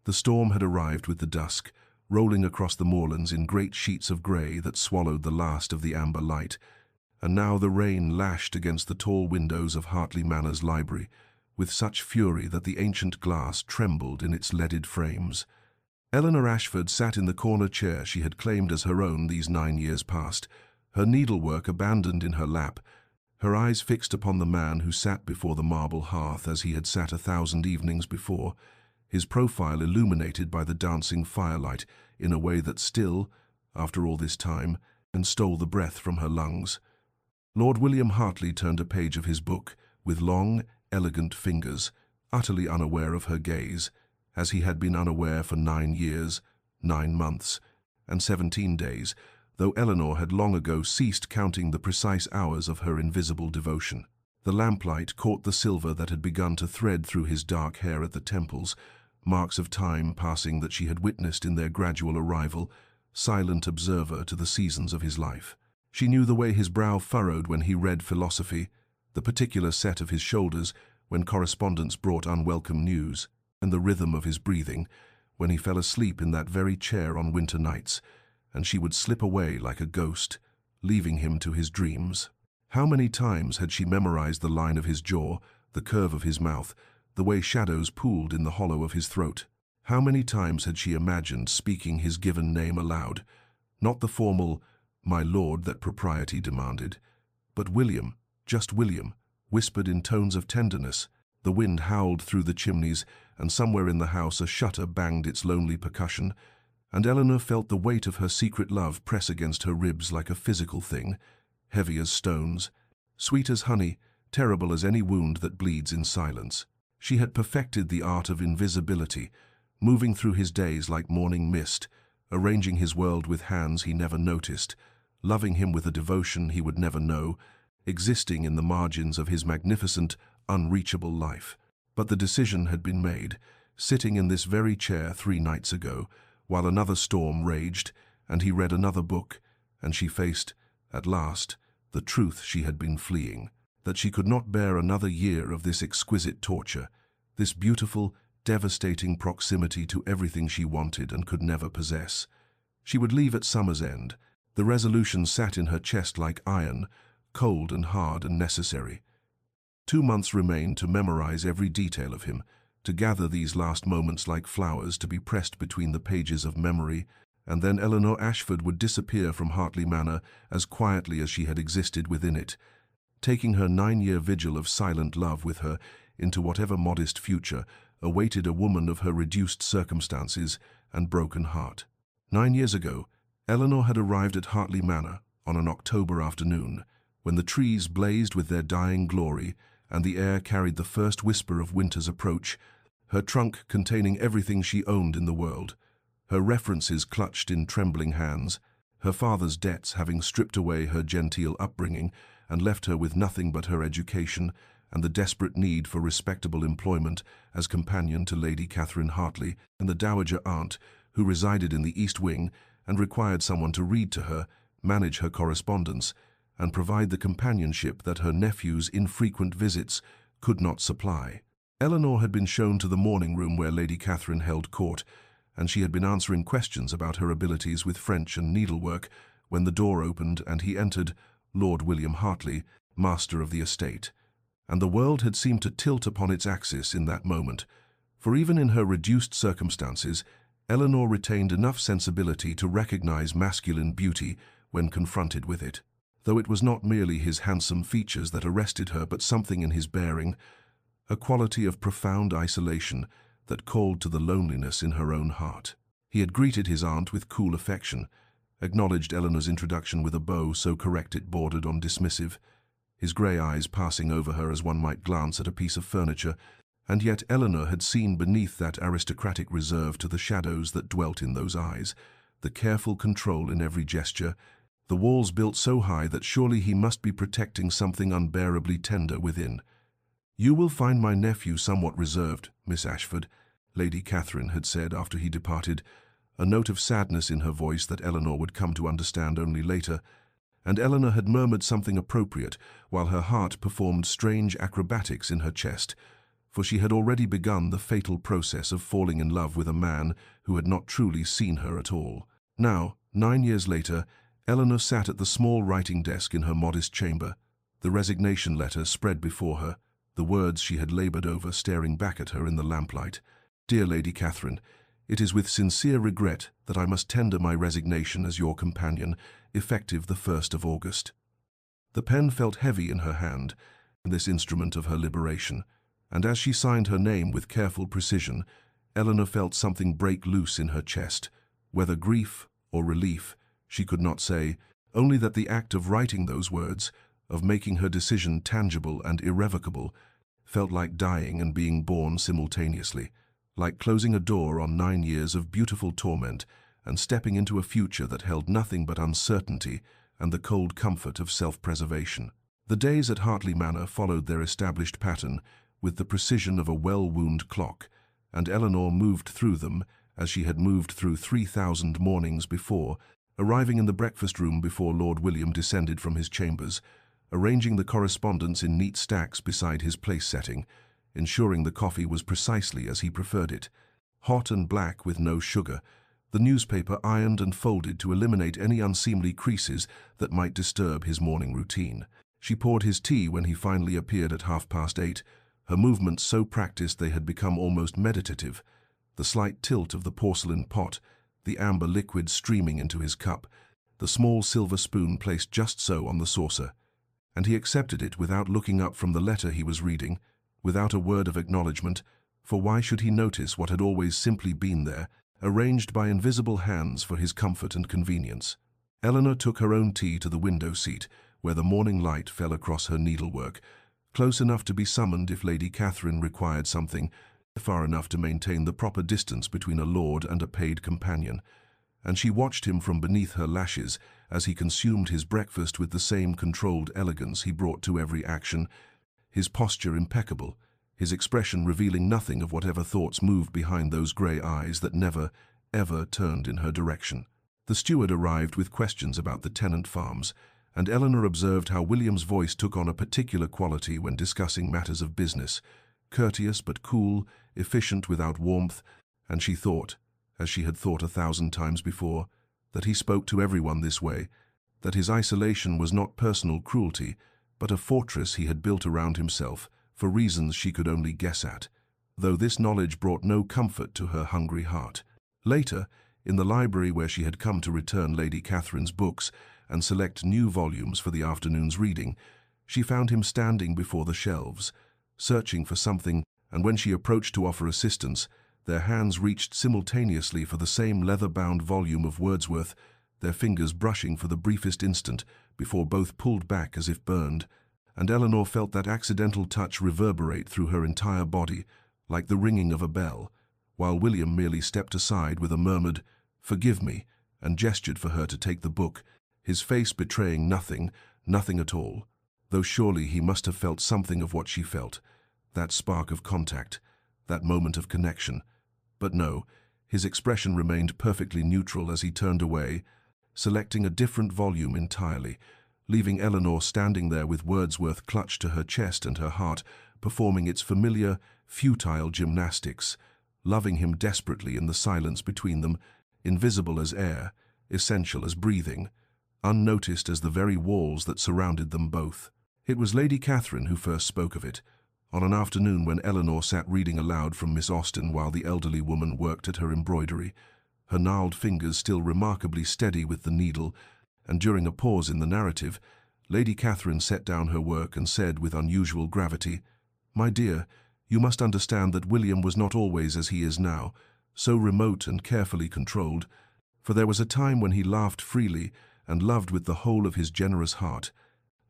The storm had arrived with the dusk, rolling across the moorlands in great sheets of grey that swallowed the last of the amber light, and now the rain lashed against the tall windows of Hartley Manor's library, with such fury that the ancient glass trembled in its leaded frames. Eleanor Ashford sat in the corner chair she had claimed as her own these 9 years past, her needlework abandoned in her lap, her eyes fixed upon the man who sat before the marble hearth as he had sat 1,000 evenings before, his profile illuminated by the dancing firelight in a way that still, after all this time, and stole the breath from her lungs. Lord William Hartley turned a page of his book with long, elegant fingers, utterly unaware of her gaze, as he had been unaware for 9 years, 9 months, and 17 days, though Eleanor had long ago ceased counting the precise hours of her invisible devotion. The lamplight caught the silver that had begun to thread through his dark hair at the temples, marks of time passing that she had witnessed in their gradual arrival, silent observer to the seasons of his life. She knew the way his brow furrowed when he read philosophy, the particular set of his shoulders when correspondence brought unwelcome news, and the rhythm of his breathing when he fell asleep in that very chair on winter nights, and she would slip away like a ghost, leaving him to his dreams. How many times had she memorized the line of his jaw, the curve of his mouth, the way shadows pooled in the hollow of his throat? How many times had she imagined speaking his given name aloud, not the formal "my lord" that propriety demanded, but William, just William, whispered in tones of tenderness. The wind howled through the chimneys, and somewhere in the house a shutter banged its lonely percussion, and Eleanor felt the weight of her secret love press against her ribs like a physical thing, heavy as stones, sweet as honey, terrible as any wound that bleeds in silence. She had perfected the art of invisibility, moving through his days like morning mist, arranging his world with hands he never noticed, loving him with a devotion he would never know, existing in the margins of his magnificent, unreachable life. But the decision had been made, sitting in this very chair 3 nights ago, while another storm raged, and he read another book, and she faced, at last, the truth she had been fleeing, that she could not bear another year of this exquisite torture, this beautiful, devastating proximity to everything she wanted and could never possess. She would leave at summer's end. The resolution sat in her chest like iron, cold and hard and necessary. 2 months remained to memorize every detail of him, to gather these last moments like flowers to be pressed between the pages of memory, and then Eleanor Ashford would disappear from Hartley Manor as quietly as she had existed within it, taking her 9-year vigil of silent love with her into whatever modest future awaited a woman of her reduced circumstances and broken heart. 9 years ago, Eleanor had arrived at Hartley Manor on an October afternoon, when the trees blazed with their dying glory and the air carried the first whisper of winter's approach, her trunk containing everything she owned in the world, her references clutched in trembling hands, her father's debts having stripped away her genteel upbringing and left her with nothing but her education and the desperate need for respectable employment as companion to Lady Catherine Hartley and the dowager aunt who resided in the East Wing and required someone to read to her, manage her correspondence, and provide the companionship that her nephew's infrequent visits could not supply. Eleanor had been shown to the morning room where Lady Catherine held court, and she had been answering questions about her abilities with French and needlework when the door opened and he entered, Lord William Hartley, master of the estate. And the world had seemed to tilt upon its axis in that moment, for even in her reduced circumstances, Eleanor retained enough sensibility to recognize masculine beauty when confronted with it. Though it was not merely his handsome features that arrested her, but something in his bearing, a quality of profound isolation that called to the loneliness in her own heart. He had greeted his aunt with cool affection, acknowledged Eleanor's introduction with a bow so correct it bordered on dismissive, his grey eyes passing over her as one might glance at a piece of furniture, and yet Eleanor had seen beneath that aristocratic reserve to the shadows that dwelt in those eyes, the careful control in every gesture, the walls built so high that surely he must be protecting something unbearably tender within. "You will find my nephew somewhat reserved, Miss Ashford," Lady Catherine had said after he departed, a note of sadness in her voice that Eleanor would come to understand only later, and Eleanor had murmured something appropriate while her heart performed strange acrobatics in her chest, for she had already begun the fatal process of falling in love with a man who had not truly seen her at all. Now, 9 years later, Eleanor sat at the small writing desk in her modest chamber, the resignation letter spread before her, the words she had labored over staring back at her in the lamplight. "Dear Lady Catherine, it is with sincere regret that I must tender my resignation as your companion, effective the 1st of August." The pen felt heavy in her hand, this instrument of her liberation, and as she signed her name with careful precision, Eleanor felt something break loose in her chest. Whether grief or relief, she could not say, only that the act of writing those words, of making her decision tangible and irrevocable, felt like dying and being born simultaneously, like closing a door on 9 years of beautiful torment and stepping into a future that held nothing but uncertainty and the cold comfort of self-preservation. The days at Hartley Manor followed their established pattern with the precision of a well-wound clock, and Eleanor moved through them as she had moved through 3,000 mornings before, arriving in the breakfast room before Lord William descended from his chambers, arranging the correspondence in neat stacks beside his place-setting, ensuring the coffee was precisely as he preferred it, hot and black with no sugar, the newspaper ironed and folded to eliminate any unseemly creases that might disturb his morning routine. She poured his tea when he finally appeared at 8:30, her movements so practiced they had become almost meditative, the slight tilt of the porcelain pot, the amber liquid streaming into his cup, the small silver spoon placed just so on the saucer, and he accepted it without looking up from the letter he was reading, without a word of acknowledgement, for why should he notice what had always simply been there, arranged by invisible hands for his comfort and convenience? Eleanor took her own tea to the window seat, where the morning light fell across her needlework, close enough to be summoned if Lady Catherine required something, far enough to maintain the proper distance between a lord and a paid companion, and she watched him from beneath her lashes as he consumed his breakfast with the same controlled elegance he brought to every action, his posture impeccable, his expression revealing nothing of whatever thoughts moved behind those grey eyes that never, ever turned in her direction. The steward arrived with questions about the tenant farms, and Eleanor observed how William's voice took on a particular quality when discussing matters of business, courteous but cool, efficient without warmth, and she thought, as she had thought 1,000 times before, that he spoke to everyone this way, that his isolation was not personal cruelty, but a fortress he had built around himself for reasons she could only guess at, though this knowledge brought no comfort to her hungry heart. Later, in the library where she had come to return Lady Catherine's books and select new volumes for the afternoon's reading, she found him standing before the shelves, searching for something, and when she approached to offer assistance, their hands reached simultaneously for the same leather-bound volume of Wordsworth, their fingers brushing for the briefest instant before both pulled back as if burned, and Eleanor felt that accidental touch reverberate through her entire body, like the ringing of a bell, while William merely stepped aside with a murmured, "Forgive me," and gestured for her to take the book, his face betraying nothing, nothing at all, though surely he must have felt something of what she felt, that spark of contact, that moment of connection. But no, his expression remained perfectly neutral as he turned away, selecting a different volume entirely, leaving Eleanor standing there with Wordsworth clutched to her chest and her heart, performing its familiar, futile gymnastics, loving him desperately in the silence between them, invisible as air, essential as breathing, unnoticed as the very walls that surrounded them both. It was Lady Catherine who first spoke of it, on an afternoon when Eleanor sat reading aloud from Miss Austen while the elderly woman worked at her embroidery, her gnarled fingers still remarkably steady with the needle, and during a pause in the narrative, Lady Catherine set down her work and said with unusual gravity, "My dear, you must understand that William was not always as he is now, so remote and carefully controlled, for there was a time when he laughed freely and loved with the whole of his generous heart,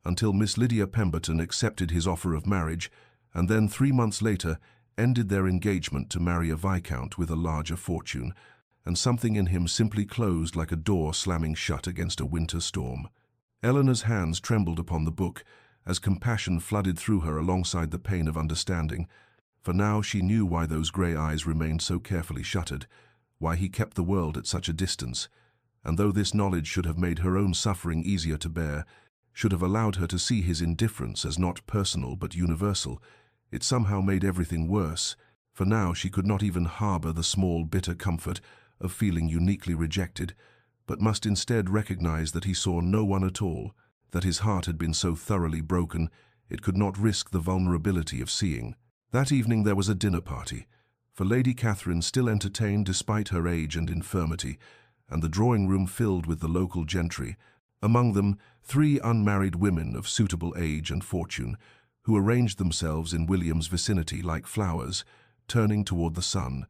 until Miss Lydia Pemberton accepted his offer of marriage, and then 3 months later ended their engagement to marry a viscount with a larger fortune, and something in him simply closed like a door slamming shut against a winter storm." Eleanor's hands trembled upon the book as compassion flooded through her alongside the pain of understanding, for now she knew why those grey eyes remained so carefully shuttered, why he kept the world at such a distance, and though this knowledge should have made her own suffering easier to bear, should have allowed her to see his indifference as not personal but universal, It somehow made everything worse, for now she could not even harbor the small, bitter comfort of feeling uniquely rejected, but must instead recognize that he saw no one at all, that his heart had been so thoroughly broken it could not risk the vulnerability of seeing. That evening there was a dinner party, for Lady Catherine still entertained despite her age and infirmity, and the drawing-room filled with the local gentry, among them 3 unmarried women of suitable age and fortune, who arranged themselves in William's vicinity like flowers, turning toward the sun,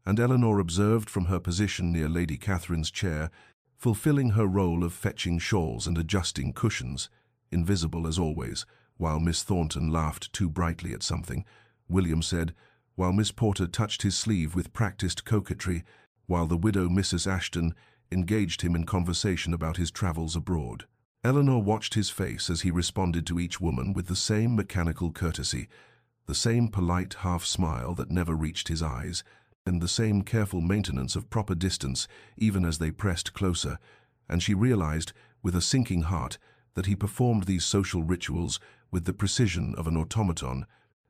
and Eleanor observed from her position near Lady Catherine's chair, fulfilling her role of fetching shawls and adjusting cushions, invisible as always. While Miss Thornton laughed too brightly at something, William said, while Miss Porter touched his sleeve with practiced coquetry, while the widow Mrs. Ashton engaged him in conversation about his travels abroad. Eleanor watched his face as he responded to each woman with the same mechanical courtesy, the same polite half-smile that never reached his eyes, and the same careful maintenance of proper distance even as they pressed closer, and she realized, with a sinking heart, that he performed these social rituals with the precision of an automaton,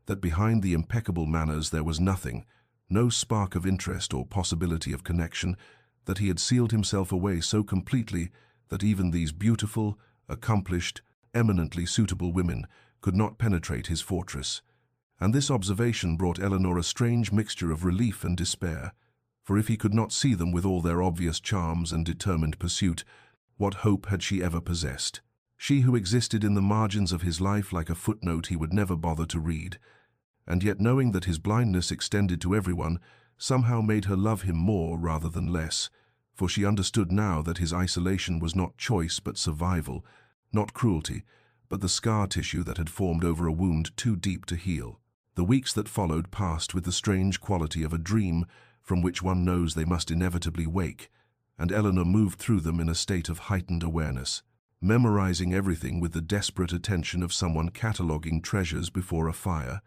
that behind the impeccable manners there was nothing, no spark of interest or possibility of connection, that he had sealed himself away so completely that even these beautiful, accomplished, eminently suitable women could not penetrate his fortress. And this observation brought Eleanor a strange mixture of relief and despair, for if he could not see them with all their obvious charms and determined pursuit, what hope had she ever possessed? She who existed in the margins of his life like a footnote he would never bother to read, and yet knowing that his blindness extended to everyone, somehow made her love him more rather than less, for she understood now that his isolation was not choice but survival, not cruelty, but the scar tissue that had formed over a wound too deep to heal. The weeks that followed passed with the strange quality of a dream from which one knows they must inevitably wake, and Eleanor moved through them in a state of heightened awareness, memorizing everything with the desperate attention of someone cataloguing treasures before a fire.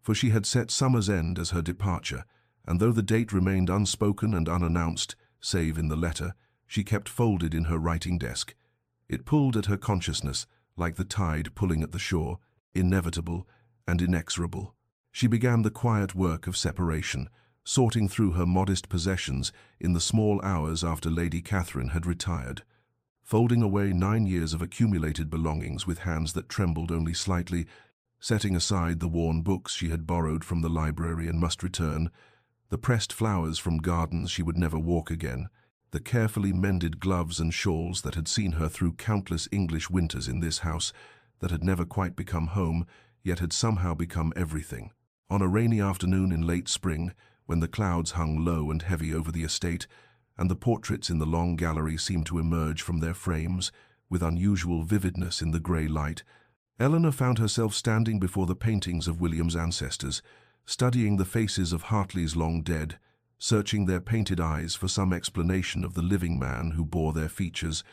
For she had set summer's end as her departure, and though the date remained unspoken and unannounced, save in the letter, she kept folded in her writing desk. It pulled at her consciousness, like the tide pulling at the shore, inevitable and inexorable. She began the quiet work of separation, sorting through her modest possessions in the small hours after Lady Catherine had retired, folding away 9 years of accumulated belongings with hands that trembled only slightly, setting aside the worn books she had borrowed from the library and must return, the pressed flowers from gardens she would never walk again, the carefully mended gloves and shawls that had seen her through countless English winters in this house that had never quite become home, yet had somehow become everything. On a rainy afternoon in late spring, when the clouds hung low and heavy over the estate, and the portraits in the long gallery seemed to emerge from their frames with unusual vividness in the grey light, Eleanor found herself standing before the paintings of William's ancestors, studying the faces of Hartley's long dead, searching their painted eyes for some explanation of the living man who bore their features,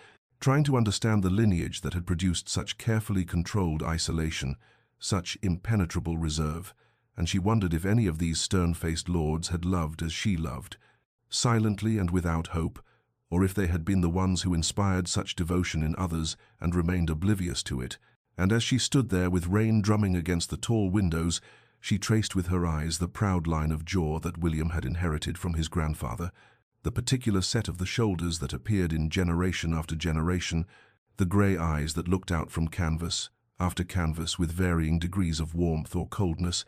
trying to understand the lineage that had produced such carefully controlled isolation, such impenetrable reserve, and she wondered if any of these stern-faced lords had loved as she loved, silently and without hope, or if they had been the ones who inspired such devotion in others and remained oblivious to it. And as she stood there with rain drumming against the tall windows, she traced with her eyes the proud line of jaw that William had inherited from his grandfather, the particular set of the shoulders that appeared in generation after generation, the grey eyes that looked out from canvas after canvas with varying degrees of warmth or coldness,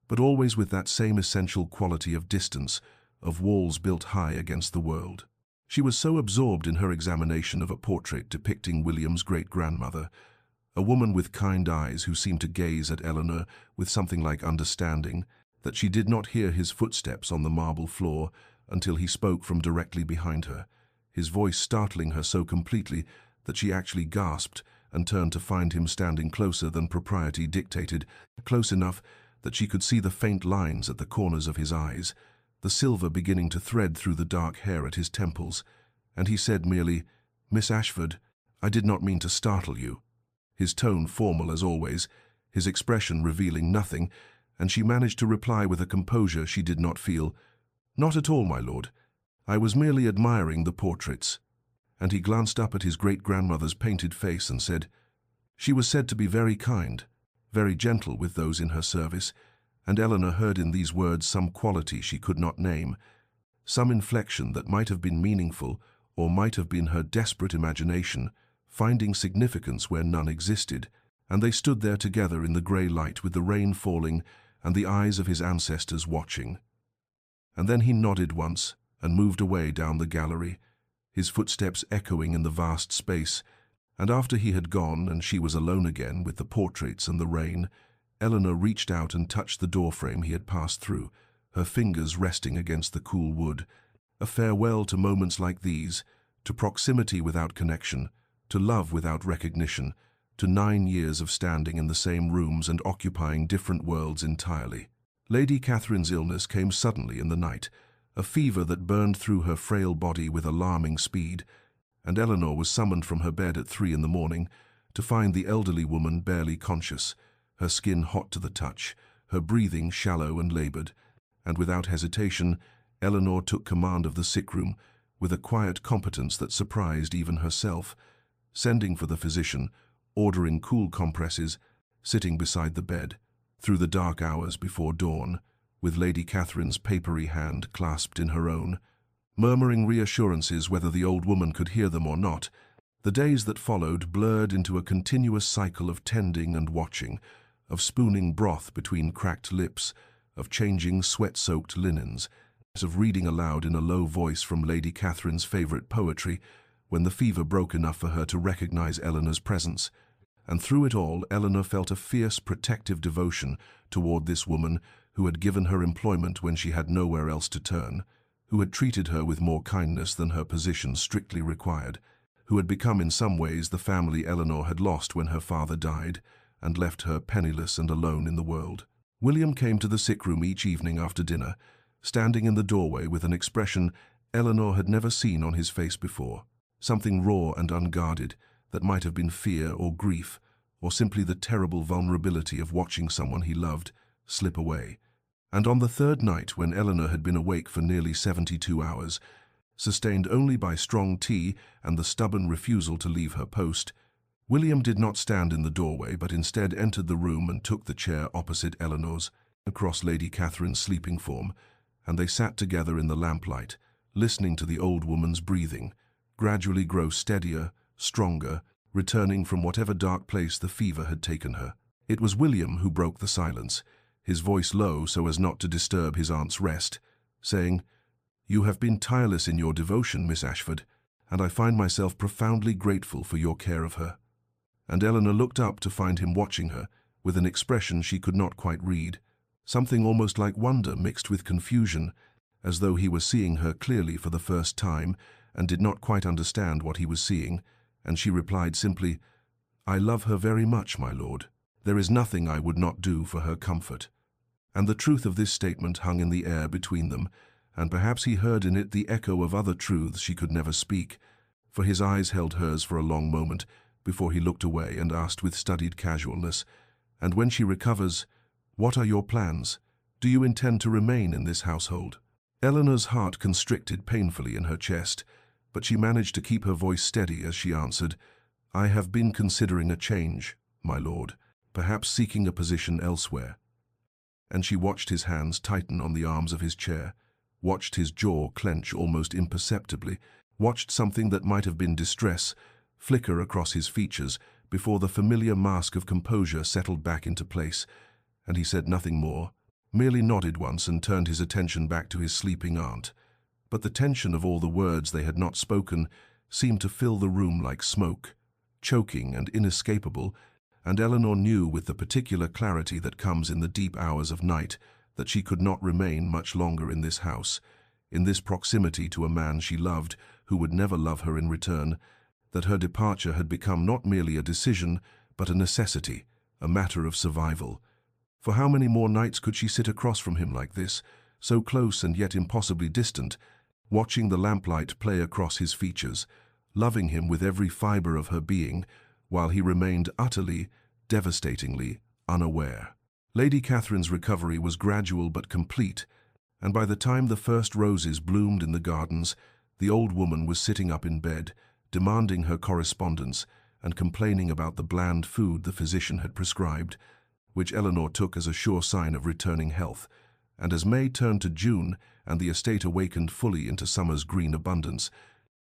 but always with that same essential quality of distance, of walls built high against the world. She was so absorbed in her examination of a portrait depicting William's great-grandmother, a woman with kind eyes who seemed to gaze at Eleanor with something like understanding, that she did not hear his footsteps on the marble floor until he spoke from directly behind her, his voice startling her so completely that she actually gasped and turned to find him standing closer than propriety dictated, close enough that she could see the faint lines at the corners of his eyes, the silver beginning to thread through the dark hair at his temples, and he said merely, "Miss Ashford, I did not mean to startle you," his tone formal as always, his expression revealing nothing, and she managed to reply with a composure she did not feel, "Not at all, my lord. I was merely admiring the portraits." And he glanced up at his great-grandmother's painted face and said, "She was said to be very kind, very gentle with those in her service, and Eleanor heard in these words some quality she could not name, some inflection that might have been meaningful or might have been her desperate imagination, finding significance where none existed, and they stood there together in the grey light with the rain falling and the eyes of his ancestors watching. And then he nodded once and moved away down the gallery, his footsteps echoing in the vast space, and after he had gone and she was alone again with the portraits and the rain, Eleanor reached out and touched the doorframe he had passed through, her fingers resting against the cool wood. A farewell to moments like these, to proximity without connection, to love without recognition, to 9 years of standing in the same rooms and occupying different worlds entirely. Lady Catherine's illness came suddenly in the night, a fever that burned through her frail body with alarming speed, and Eleanor was summoned from her bed at 3 in the morning to find the elderly woman barely conscious, her skin hot to the touch, her breathing shallow and labored, and without hesitation, Eleanor took command of the sick room with a quiet competence that surprised even herself, sending for the physician, ordering cool compresses, sitting beside the bed, through the dark hours before dawn, with Lady Catherine's papery hand clasped in her own, murmuring reassurances whether the old woman could hear them or not. The days that followed blurred into a continuous cycle of tending and watching, of spooning broth between cracked lips, of changing sweat-soaked linens, of reading aloud in a low voice from Lady Catherine's favourite poetry, when the fever broke enough for her to recognize Eleanor's presence. And through it all, Eleanor felt a fierce protective devotion toward this woman who had given her employment when she had nowhere else to turn, who had treated her with more kindness than her position strictly required, who had become in some ways the family Eleanor had lost when her father died, and left her penniless and alone in the world. William came to the sick room each evening after dinner, standing in the doorway with an expression Eleanor had never seen on his face before, something raw and unguarded that might have been fear or grief, or simply the terrible vulnerability of watching someone he loved slip away. And on the third night, when Eleanor had been awake for nearly 72 hours, sustained only by strong tea and the stubborn refusal to leave her post, William did not stand in the doorway, but instead entered the room and took the chair opposite Eleanor's, across Lady Catherine's sleeping form, and they sat together in the lamplight, listening to the old woman's breathing, gradually grow steadier, stronger, returning from whatever dark place the fever had taken her. It was William who broke the silence, his voice low so as not to disturb his aunt's rest, saying, "You have been tireless in your devotion, Miss Ashford, and I find myself profoundly grateful for your care of her." And Eleanor looked up to find him watching her, with an expression she could not quite read, something almost like wonder mixed with confusion, as though he was seeing her clearly for the first time and did not quite understand what he was seeing, and she replied simply, "I love her very much, my lord. There is nothing I would not do for her comfort." And the truth of this statement hung in the air between them, and perhaps he heard in it the echo of other truths she could never speak, for his eyes held hers for a long moment before he looked away and asked with studied casualness, "And when she recovers, what are your plans? Do you intend to remain in this household?" Eleanor's heart constricted painfully in her chest, but she managed to keep her voice steady as she answered, "I have been considering a change, my lord, perhaps seeking a position elsewhere." And she watched his hands tighten on the arms of his chair, watched his jaw clench almost imperceptibly, watched something that might have been distress flicker across his features before the familiar mask of composure settled back into place, and he said nothing more, merely nodded once and turned his attention back to his sleeping aunt. But the tension of all the words they had not spoken seemed to fill the room like smoke, choking and inescapable, and Eleanor knew with the particular clarity that comes in the deep hours of night that she could not remain much longer in this house, in this proximity to a man she loved who would never love her in return, that her departure had become not merely a decision, but a necessity, a matter of survival. For how many more nights could she sit across from him like this, so close and yet impossibly distant, watching the lamplight play across his features, loving him with every fibre of her being, while he remained utterly, devastatingly unaware? Lady Catherine's recovery was gradual but complete, and by the time the first roses bloomed in the gardens, the old woman was sitting up in bed, demanding her correspondence and complaining about the bland food the physician had prescribed, which Eleanor took as a sure sign of returning health. And as May turned to June and the estate awakened fully into summer's green abundance,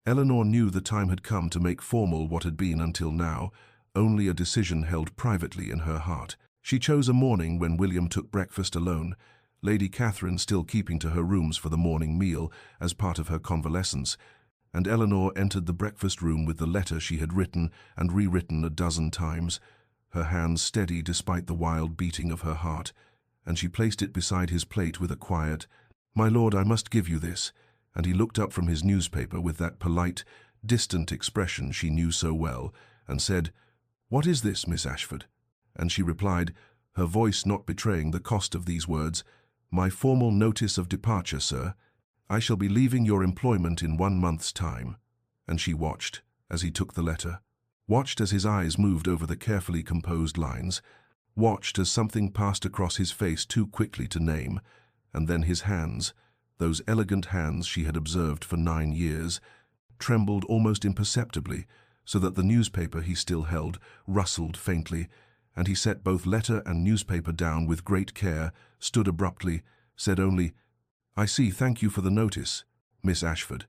Eleanor knew the time had come to make formal what had been until now only a decision held privately in her heart. She chose a morning when William took breakfast alone, Lady Catherine still keeping to her rooms for the morning meal as part of her convalescence, and Eleanor entered the breakfast room with the letter she had written and rewritten a dozen times, her hands steady despite the wild beating of her heart, and she placed it beside his plate with a quiet, "My lord, I must give you this," and he looked up from his newspaper with that polite, distant expression she knew so well, and said, "What is this, Miss Ashford?" And she replied, her voice not betraying the cost of these words, "My formal notice of departure, sir. I shall be leaving your employment in 1 month's time." And she watched as he took the letter, watched as his eyes moved over the carefully composed lines, watched as something passed across his face too quickly to name, and then his hands, those elegant hands she had observed for 9 years, trembled almost imperceptibly, so that the newspaper he still held rustled faintly, and he set both letter and newspaper down with great care, stood abruptly, said only, "I see, thank you for the notice, Miss Ashford,"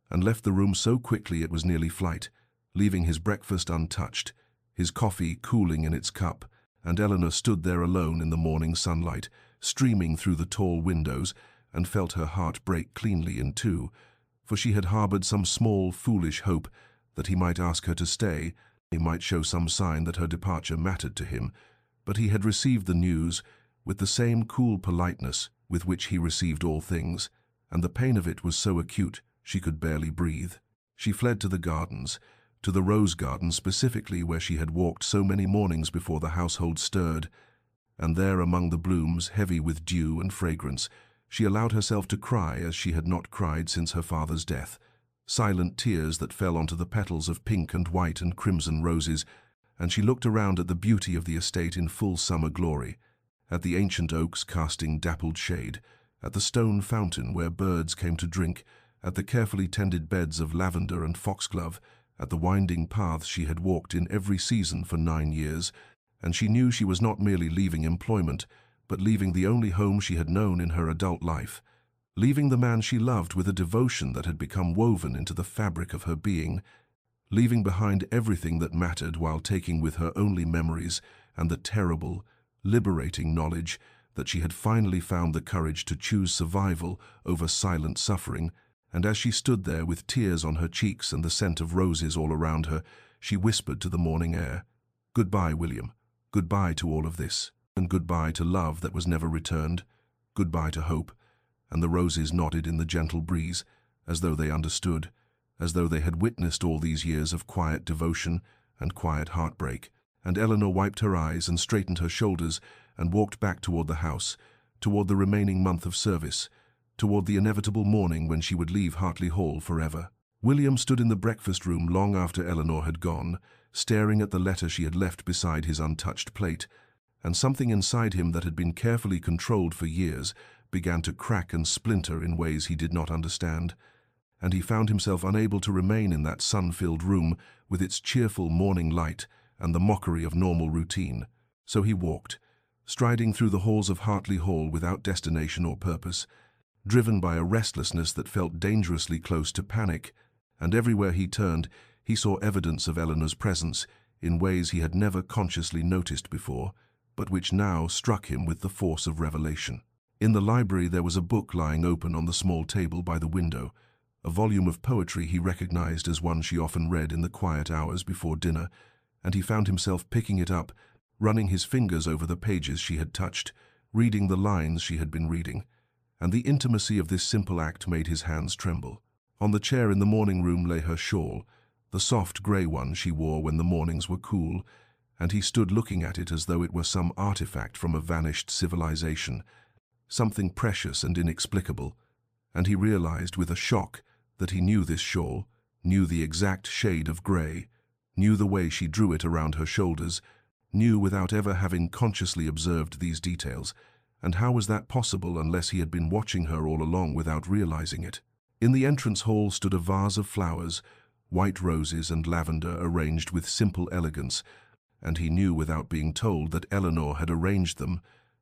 and left the room so quickly it was nearly flight, leaving his breakfast untouched, his coffee cooling in its cup, and Eleanor stood there alone in the morning sunlight, streaming through the tall windows, and felt her heart break cleanly in two, for she had harbored some small, foolish hope that he might ask her to stay, he might show some sign that her departure mattered to him, but he had received the news with the same cool politeness with which he received all things, and the pain of it was so acute she could barely breathe. She fled to the gardens, to the rose garden specifically where she had walked so many mornings before the household stirred, and there among the blooms, heavy with dew and fragrance, she allowed herself to cry as she had not cried since her father's death, silent tears that fell onto the petals of pink and white and crimson roses, and she looked around at the beauty of the estate in full summer glory, at the ancient oaks casting dappled shade, at the stone fountain where birds came to drink, at the carefully tended beds of lavender and foxglove, at the winding paths she had walked in every season for 9 years, and she knew she was not merely leaving employment, but leaving the only home she had known in her adult life, leaving the man she loved with a devotion that had become woven into the fabric of her being, leaving behind everything that mattered while taking with her only memories and the terrible, liberating knowledge that she had finally found the courage to choose survival over silent suffering, and as she stood there with tears on her cheeks and the scent of roses all around her, she whispered to the morning air, "Goodbye, William. Goodbye to all of this, and goodbye to love that was never returned. Goodbye to hope." And the roses nodded in the gentle breeze, as though they understood, as though they had witnessed all these years of quiet devotion and quiet heartbreak. And Eleanor wiped her eyes and straightened her shoulders and walked back toward the house, toward the remaining month of service, toward the inevitable morning when she would leave Hartley Hall forever. William stood in the breakfast room long after Eleanor had gone, staring at the letter she had left beside his untouched plate, and something inside him that had been carefully controlled for years began to crack and splinter in ways he did not understand, and he found himself unable to remain in that sun-filled room with its cheerful morning light and the mockery of normal routine. So he walked, striding through the halls of Hartley Hall without destination or purpose, driven by a restlessness that felt dangerously close to panic, and everywhere he turned, he saw evidence of Eleanor's presence in ways he had never consciously noticed before, but which now struck him with the force of revelation. In the library there was a book lying open on the small table by the window, a volume of poetry he recognized as one she often read in the quiet hours before dinner, and he found himself picking it up, running his fingers over the pages she had touched, reading the lines she had been reading, and the intimacy of this simple act made his hands tremble. On the chair in the morning room lay her shawl, the soft grey one she wore when the mornings were cool, and he stood looking at it as though it were some artifact from a vanished civilization, something precious and inexplicable, and he realized with a shock that he knew this shawl, knew the exact shade of grey, knew the way she drew it around her shoulders, knew without ever having consciously observed these details, and how was that possible unless he had been watching her all along without realizing it? In the entrance hall stood a vase of flowers, white roses and lavender arranged with simple elegance, and he knew without being told that Eleanor had arranged them,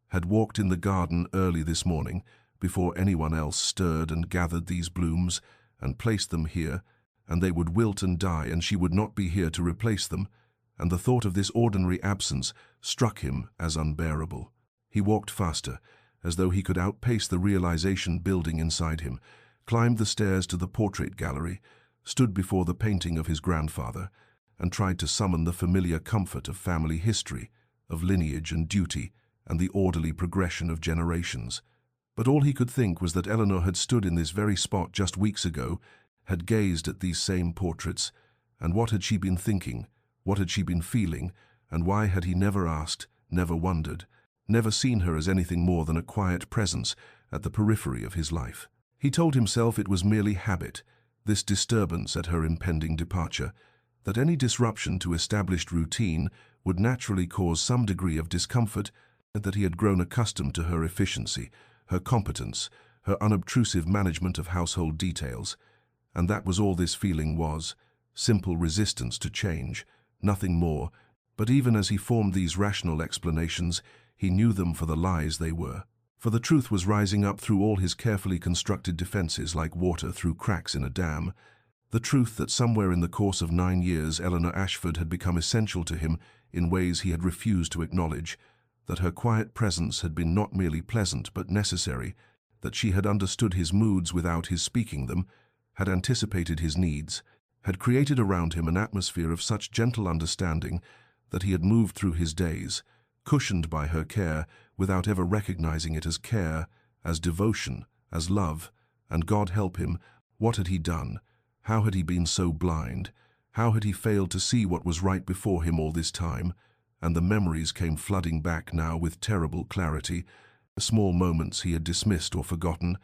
had walked in the garden early this morning, before anyone else stirred, and gathered these blooms, and placed them here, and they would wilt and die, and she would not be here to replace them, and the thought of this ordinary absence struck him as unbearable. He walked faster, as though he could outpace the realization building inside him, climbed the stairs to the portrait gallery, stood before the painting of his grandfather, and tried to summon the familiar comfort of family history, of lineage and duty, and the orderly progression of generations. But all he could think was that Eleanor had stood in this very spot just weeks ago, had gazed at these same portraits, and what had she been thinking, what had she been feeling, and why had he never asked, never wondered, never seen her as anything more than a quiet presence at the periphery of his life? He told himself it was merely habit, this disturbance at her impending departure, that any disruption to established routine would naturally cause some degree of discomfort, and that he had grown accustomed to her efficiency, her competence, her unobtrusive management of household details. And that was all this feeling was, simple resistance to change, nothing more. But even as he formed these rational explanations, he knew them for the lies they were. For the truth was rising up through all his carefully constructed defenses like water through cracks in a dam. The truth that somewhere in the course of 9 years Eleanor Ashford had become essential to him in ways he had refused to acknowledge, that her quiet presence had been not merely pleasant but necessary, that she had understood his moods without his speaking them, had anticipated his needs, had created around him an atmosphere of such gentle understanding that he had moved through his days, cushioned by her care, without ever recognizing it as care, as devotion, as love. And God help him, what had he done? How had he been so blind? How had he failed to see what was right before him all this time? And the memories came flooding back now with terrible clarity, the small moments he had dismissed or forgotten,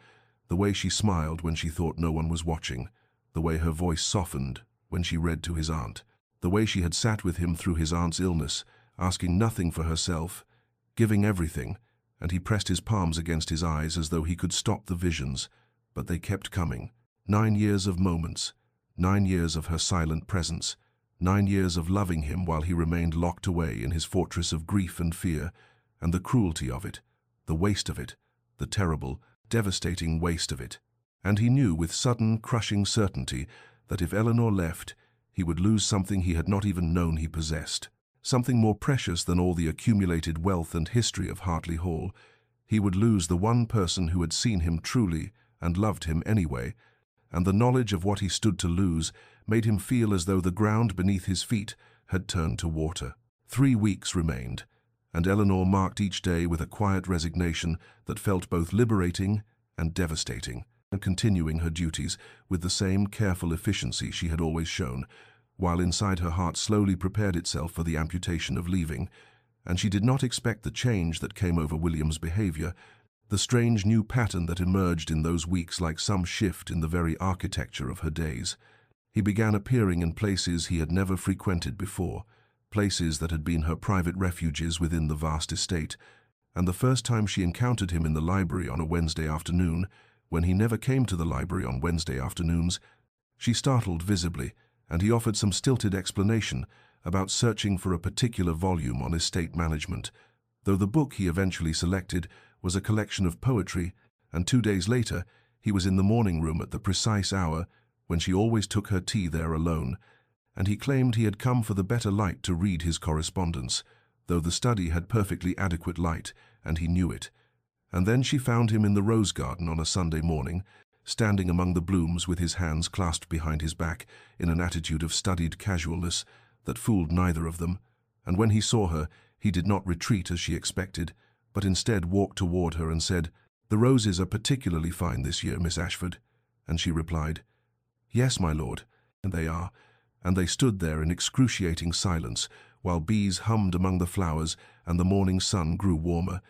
the way she smiled when she thought no one was watching, the way her voice softened when she read to his aunt, the way she had sat with him through his aunt's illness, asking nothing for herself, giving everything, and he pressed his palms against his eyes as though he could stop the visions, but they kept coming. 9 years of moments, 9 years of her silent presence, 9 years of loving him while he remained locked away in his fortress of grief and fear, and the cruelty of it, the waste of it, the terrible, devastating waste of it. And he knew with sudden, crushing certainty that if Eleanor left, he would lose something he had not even known he possessed, something more precious than all the accumulated wealth and history of Hartley Hall. He would lose the one person who had seen him truly and loved him anyway, and the knowledge of what he stood to lose made him feel as though the ground beneath his feet had turned to water. 3 weeks remained, and Eleanor marked each day with a quiet resignation that felt both liberating and devastating, and continuing her duties with the same careful efficiency she had always shown, while inside her heart slowly prepared itself for the amputation of leaving. And she did not expect the change that came over William's behavior, the strange new pattern that emerged in those weeks like some shift in the very architecture of her days. He began appearing in places he had never frequented before, places that had been her private refuges within the vast estate, and the first time she encountered him in the library on a Wednesday afternoon, when he never came to the library on Wednesday afternoons, she startled visibly, and he offered some stilted explanation about searching for a particular volume on estate management, though the book he eventually selected was a collection of poetry, and 2 days later he was in the morning room at the precise hour when she always took her tea there alone, and he claimed he had come for the better light to read his correspondence, though the study had perfectly adequate light, and he knew it. And then she found him in the rose garden on a Sunday morning, standing among the blooms with his hands clasped behind his back in an attitude of studied casualness that fooled neither of them, and when he saw her, he did not retreat as she expected, but instead walked toward her and said, "The roses are particularly fine this year, Miss Ashford." And she replied, "Yes, my lord, and they are." And they stood there in excruciating silence, while bees hummed among the flowers and the morning sun grew warmer,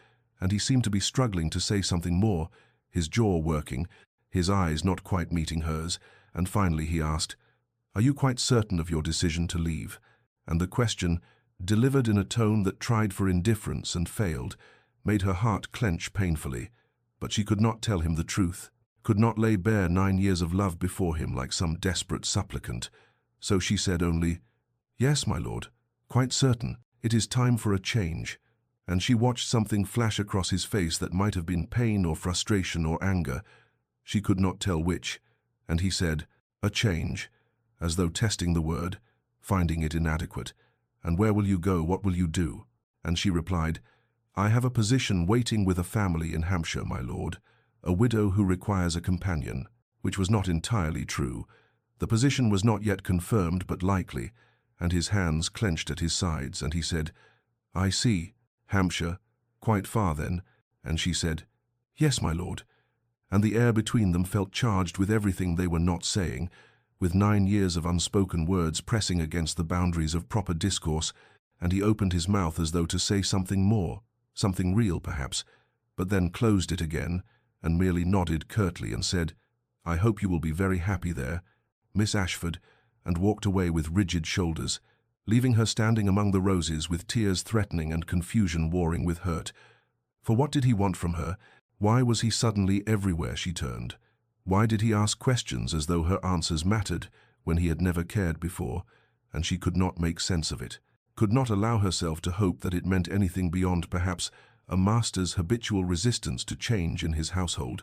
and he seemed to be struggling to say something more, his jaw working, his eyes not quite meeting hers, and finally he asked, "Are you quite certain of your decision to leave?" And the question, delivered in a tone that tried for indifference and failed, made her heart clench painfully, but she could not tell him the truth, could not lay bare 9 years of love before him like some desperate supplicant. So she said only, "Yes, my lord, quite certain. "It is time for a change." And she watched something flash across his face that might have been pain or frustration or anger. She could not tell which, and he said, "A change," as though testing the word, finding it inadequate. "And where will you go? What will you do?" And she replied, "I have a position waiting with a family in Hampshire, my lord, a widow who requires a companion," which was not entirely true. The position was not yet confirmed, but likely, and his hands clenched at his sides, and he said, "I see. Hampshire, quite far then," and she said, "Yes, my lord," and the air between them felt charged with everything they were not saying, with 9 years of unspoken words pressing against the boundaries of proper discourse, and he opened his mouth as though to say something more, something real perhaps, but then closed it again and merely nodded curtly and said, "I hope you will be very happy there, Miss Ashford," and walked away with rigid shoulders, leaving her standing among the roses with tears threatening and confusion warring with hurt. For what did he want from her? Why was he suddenly everywhere she turned? Why did he ask questions as though her answers mattered when he had never cared before, and she could not make sense of it, could not allow herself to hope that it meant anything beyond perhaps a master's habitual resistance to change in his household,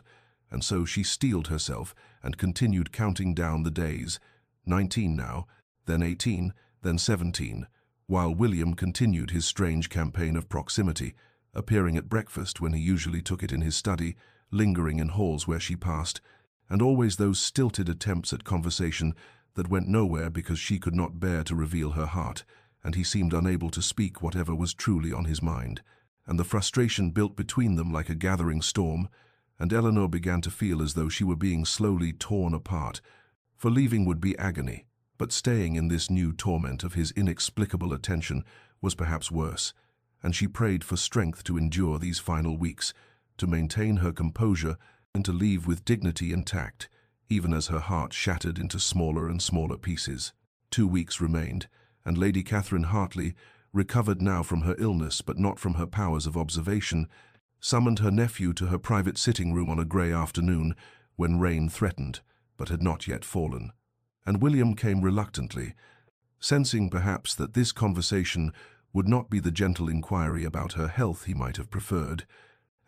and so she steeled herself and continued counting down the days, 19 now, then 18, then 17, while William continued his strange campaign of proximity, appearing at breakfast when he usually took it in his study, lingering in halls where she passed, and always those stilted attempts at conversation that went nowhere because she could not bear to reveal her heart, and he seemed unable to speak whatever was truly on his mind. And the frustration built between them like a gathering storm, and Eleanor began to feel as though she were being slowly torn apart, for leaving would be agony. But staying in this new torment of his inexplicable attention was perhaps worse, and she prayed for strength to endure these final weeks, to maintain her composure and to leave with dignity and tact, even as her heart shattered into smaller and smaller pieces. 2 weeks remained, and Lady Catherine Hartley, recovered now from her illness but not from her powers of observation, summoned her nephew to her private sitting-room on a grey afternoon when rain threatened, but had not yet fallen. And William came reluctantly, sensing perhaps that this conversation would not be the gentle inquiry about her health he might have preferred,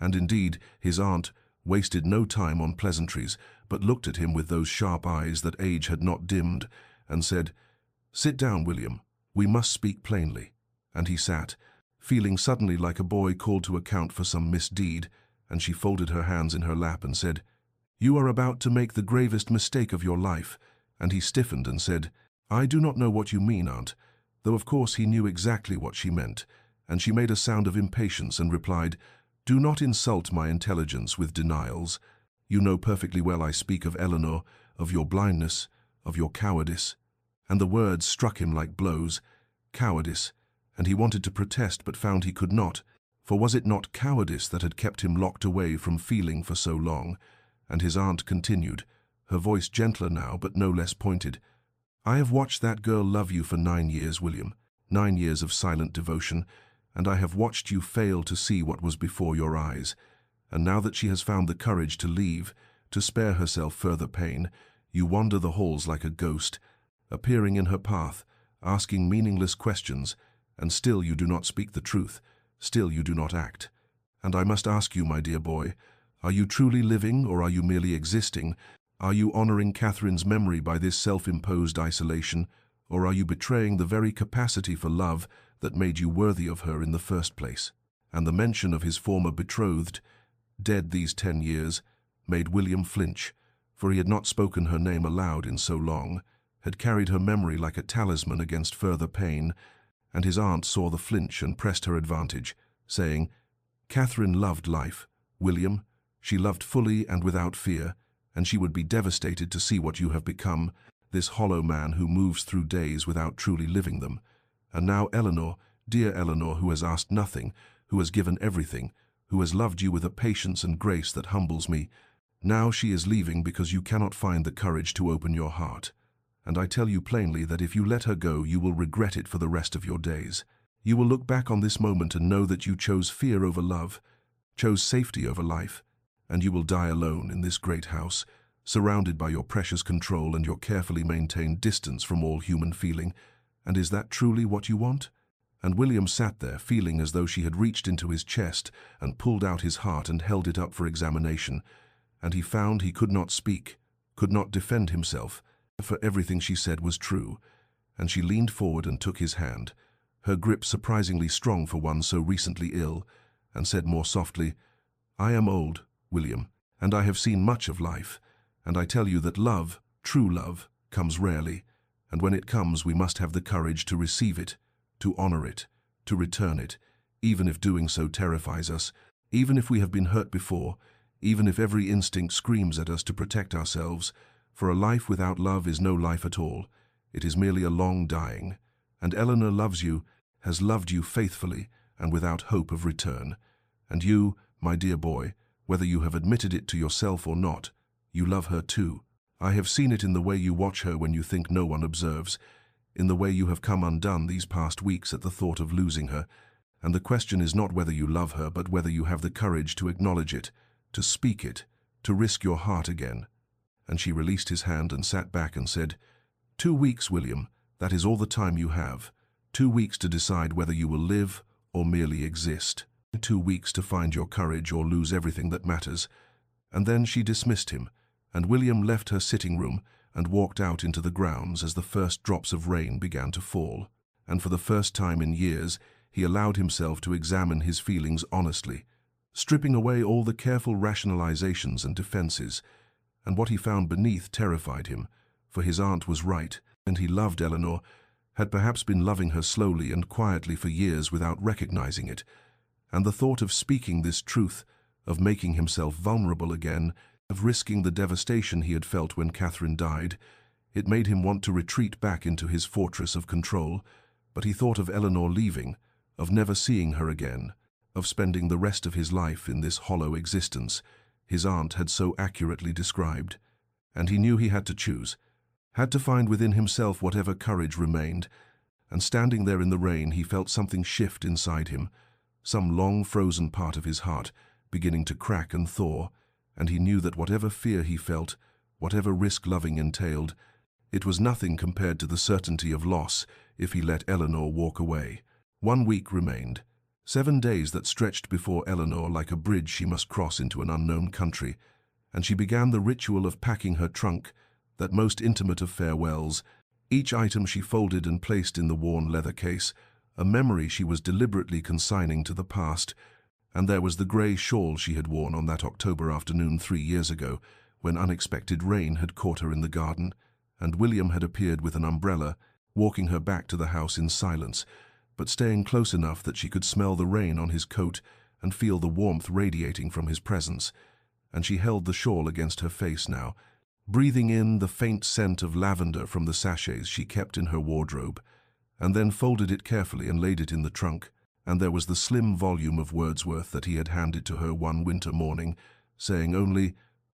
and indeed his aunt wasted no time on pleasantries, but looked at him with those sharp eyes that age had not dimmed, and said, "Sit down, William, we must speak plainly." And he sat, feeling suddenly like a boy called to account for some misdeed, and she folded her hands in her lap and said, "You are about to make the gravest mistake of your life." And he stiffened and said, "I do not know what you mean, Aunt," though of course he knew exactly what she meant, and she made a sound of impatience and replied, "Do not insult my intelligence with denials. You know perfectly well I speak of Eleanor, of your blindness, of your cowardice." And the words struck him like blows. Cowardice, and he wanted to protest but found he could not, for was it not cowardice that had kept him locked away from feeling for so long? And his aunt continued, her voice gentler now but no less pointed, "I have watched that girl love you for 9 years, William, 9 years of silent devotion, and I have watched you fail to see what was before your eyes. And now that she has found the courage to leave, to spare herself further pain, you wander the halls like a ghost, appearing in her path, asking meaningless questions, and still you do not speak the truth, still you do not act. And I must ask you, my dear boy, are you truly living or are you merely existing? Are you honoring Catherine's memory by this self-imposed isolation, or are you betraying the very capacity for love that made you worthy of her in the first place?" And the mention of his former betrothed, dead these 10 years, made William flinch, for he had not spoken her name aloud in so long, had carried her memory like a talisman against further pain, and his aunt saw the flinch and pressed her advantage, saying, "Catherine loved life, William. She loved fully and without fear, and she would be devastated to see what you have become, this hollow man who moves through days without truly living them. And now Eleanor, dear Eleanor, who has asked nothing, who has given everything, who has loved you with a patience and grace that humbles me, now she is leaving because you cannot find the courage to open your heart. And I tell you plainly that if you let her go, you will regret it for the rest of your days. You will look back on this moment and know that you chose fear over love, chose safety over life, and you will die alone in this great house, surrounded by your precious control and your carefully maintained distance from all human feeling. And is that truly what you want? And William sat there, feeling as though she had reached into his chest and pulled out his heart and held it up for examination. And he found he could not speak, could not defend himself, for everything she said was true. And she leaned forward and took his hand, her grip surprisingly strong for one so recently ill, and said more softly, "I am old, William, and I have seen much of life, and I tell you that love, true love, comes rarely, and when it comes we must have the courage to receive it, to honor it, to return it, even if doing so terrifies us, even if we have been hurt before, even if every instinct screams at us to protect ourselves, for a life without love is no life at all. It is merely a long dying. And Eleanor loves you, has loved you faithfully and without hope of return. And you, my dear boy, whether you have admitted it to yourself or not, you love her too. I have seen it in the way you watch her when you think no one observes, in the way you have come undone these past weeks at the thought of losing her. And the question is not whether you love her, but whether you have the courage to acknowledge it, to speak it, to risk your heart again." And she released his hand and sat back and said, "2 weeks, William, that is all the time you have. 2 weeks to decide whether you will live or merely exist. 2 weeks to find your courage or lose everything that matters." And then she dismissed him, and William left her sitting room and walked out into the grounds as the first drops of rain began to fall. And for the first time in years, he allowed himself to examine his feelings honestly, stripping away all the careful rationalizations and defenses. And what he found beneath terrified him, for his aunt was right, and he loved Eleanor, had perhaps been loving her slowly and quietly for years without recognizing it. And the thought of speaking this truth, of making himself vulnerable again, of risking the devastation he had felt when Catherine died, it made him want to retreat back into his fortress of control. But he thought of Eleanor leaving, of never seeing her again, of spending the rest of his life in this hollow existence his aunt had so accurately described. And he knew he had to choose, had to find within himself whatever courage remained. And standing there in the rain, he felt something shift inside him, some long frozen part of his heart beginning to crack and thaw, and he knew that whatever fear he felt, whatever risk loving entailed, it was nothing compared to the certainty of loss if he let Eleanor walk away. 1 week remained, 7 days that stretched before Eleanor like a bridge she must cross into an unknown country, and she began the ritual of packing her trunk, that most intimate of farewells, each item she folded and placed in the worn leather case, a memory she was deliberately consigning to the past. And there was the grey shawl she had worn on that October afternoon 3 years ago, when unexpected rain had caught her in the garden, and William had appeared with an umbrella, walking her back to the house in silence, but staying close enough that she could smell the rain on his coat and feel the warmth radiating from his presence. And she held the shawl against her face now, breathing in the faint scent of lavender from the sachets she kept in her wardrobe, and then folded it carefully and laid it in the trunk. And there was the slim volume of Wordsworth that he had handed to her one winter morning, saying only,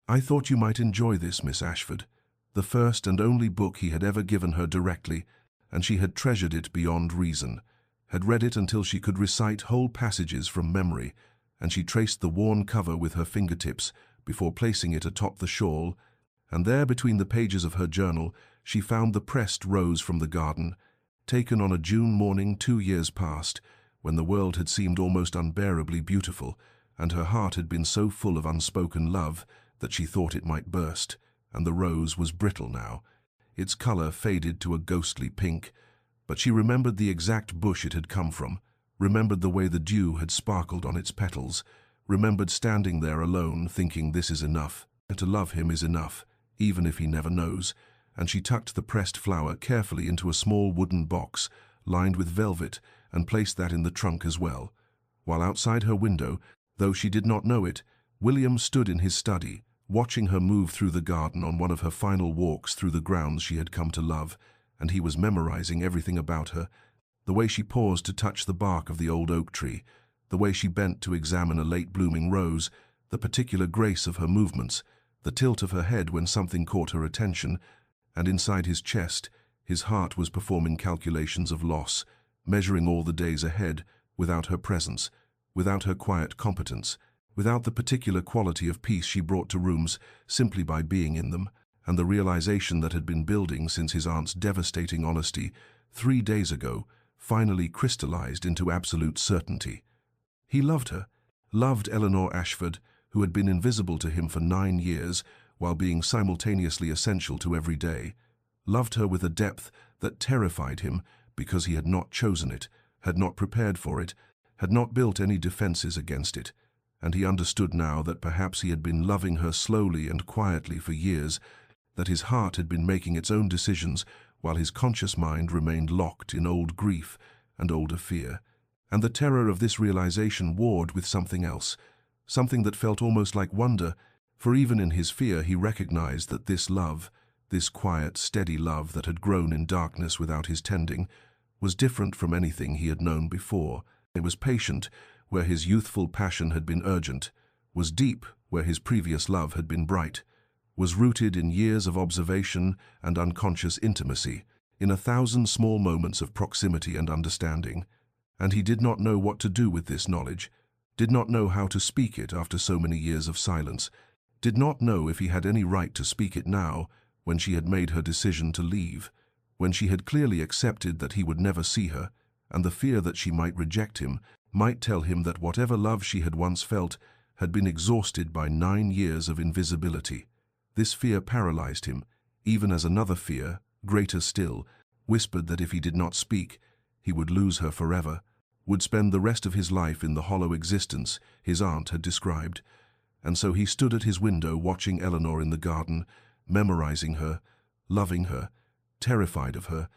"I thought you might enjoy this, Miss Ashford," the first and only book he had ever given her directly, and she had treasured it beyond reason, had read it until she could recite whole passages from memory, and she traced the worn cover with her fingertips before placing it atop the shawl, and there between the pages of her journal she found the pressed rose from the garden, taken on a June morning 2 years past, when the world had seemed almost unbearably beautiful, and her heart had been so full of unspoken love that she thought it might burst, and the rose was brittle now. Its color faded to a ghostly pink, but she remembered the exact bush it had come from, remembered the way the dew had sparkled on its petals, remembered standing there alone thinking this is enough, to love him is enough, even if he never knows, and she tucked the pressed flower carefully into a small wooden box lined with velvet and placed that in the trunk as well, while outside her window, though she did not know it, William stood in his study, watching her move through the garden on one of her final walks through the grounds she had come to love, and he was memorizing everything about her, the way she paused to touch the bark of the old oak tree, the way she bent to examine a late-blooming rose, the particular grace of her movements, the tilt of her head when something caught her attention, and inside his chest, his heart was performing calculations of loss, measuring all the days ahead, without her presence, without her quiet competence, without the particular quality of peace she brought to rooms simply by being in them, and the realization that had been building since his aunt's devastating honesty 3 days ago finally crystallized into absolute certainty. He loved her, loved Eleanor Ashford, who had been invisible to him for 9 years while being simultaneously essential to every day, loved her with a depth that terrified him because he had not chosen it, had not prepared for it, had not built any defenses against it, and he understood now that perhaps he had been loving her slowly and quietly for years, that his heart had been making its own decisions while his conscious mind remained locked in old grief and older fear. And the terror of this realization warred with something else, something that felt almost like wonder, for even in his fear he recognized that this love, this quiet, steady love that had grown in darkness without his tending, was different from anything he had known before. It was patient where his youthful passion had been urgent, was deep where his previous love had been bright, was rooted in years of observation and unconscious intimacy, in 1,000 small moments of proximity and understanding. And he did not know what to do with this knowledge, did not know how to speak it after so many years of silence, did not know if he had any right to speak it now when she had made her decision to leave, when she had clearly accepted that he would never see her, and the fear that she might reject him might tell him that whatever love she had once felt had been exhausted by 9 years of invisibility. This fear paralyzed him, even as another fear, greater still, whispered that if he did not speak, he would lose her forever, would spend the rest of his life in the hollow existence his aunt had described. And so he stood at his window watching Eleanor in the garden, memorizing her, loving her, terrified of her.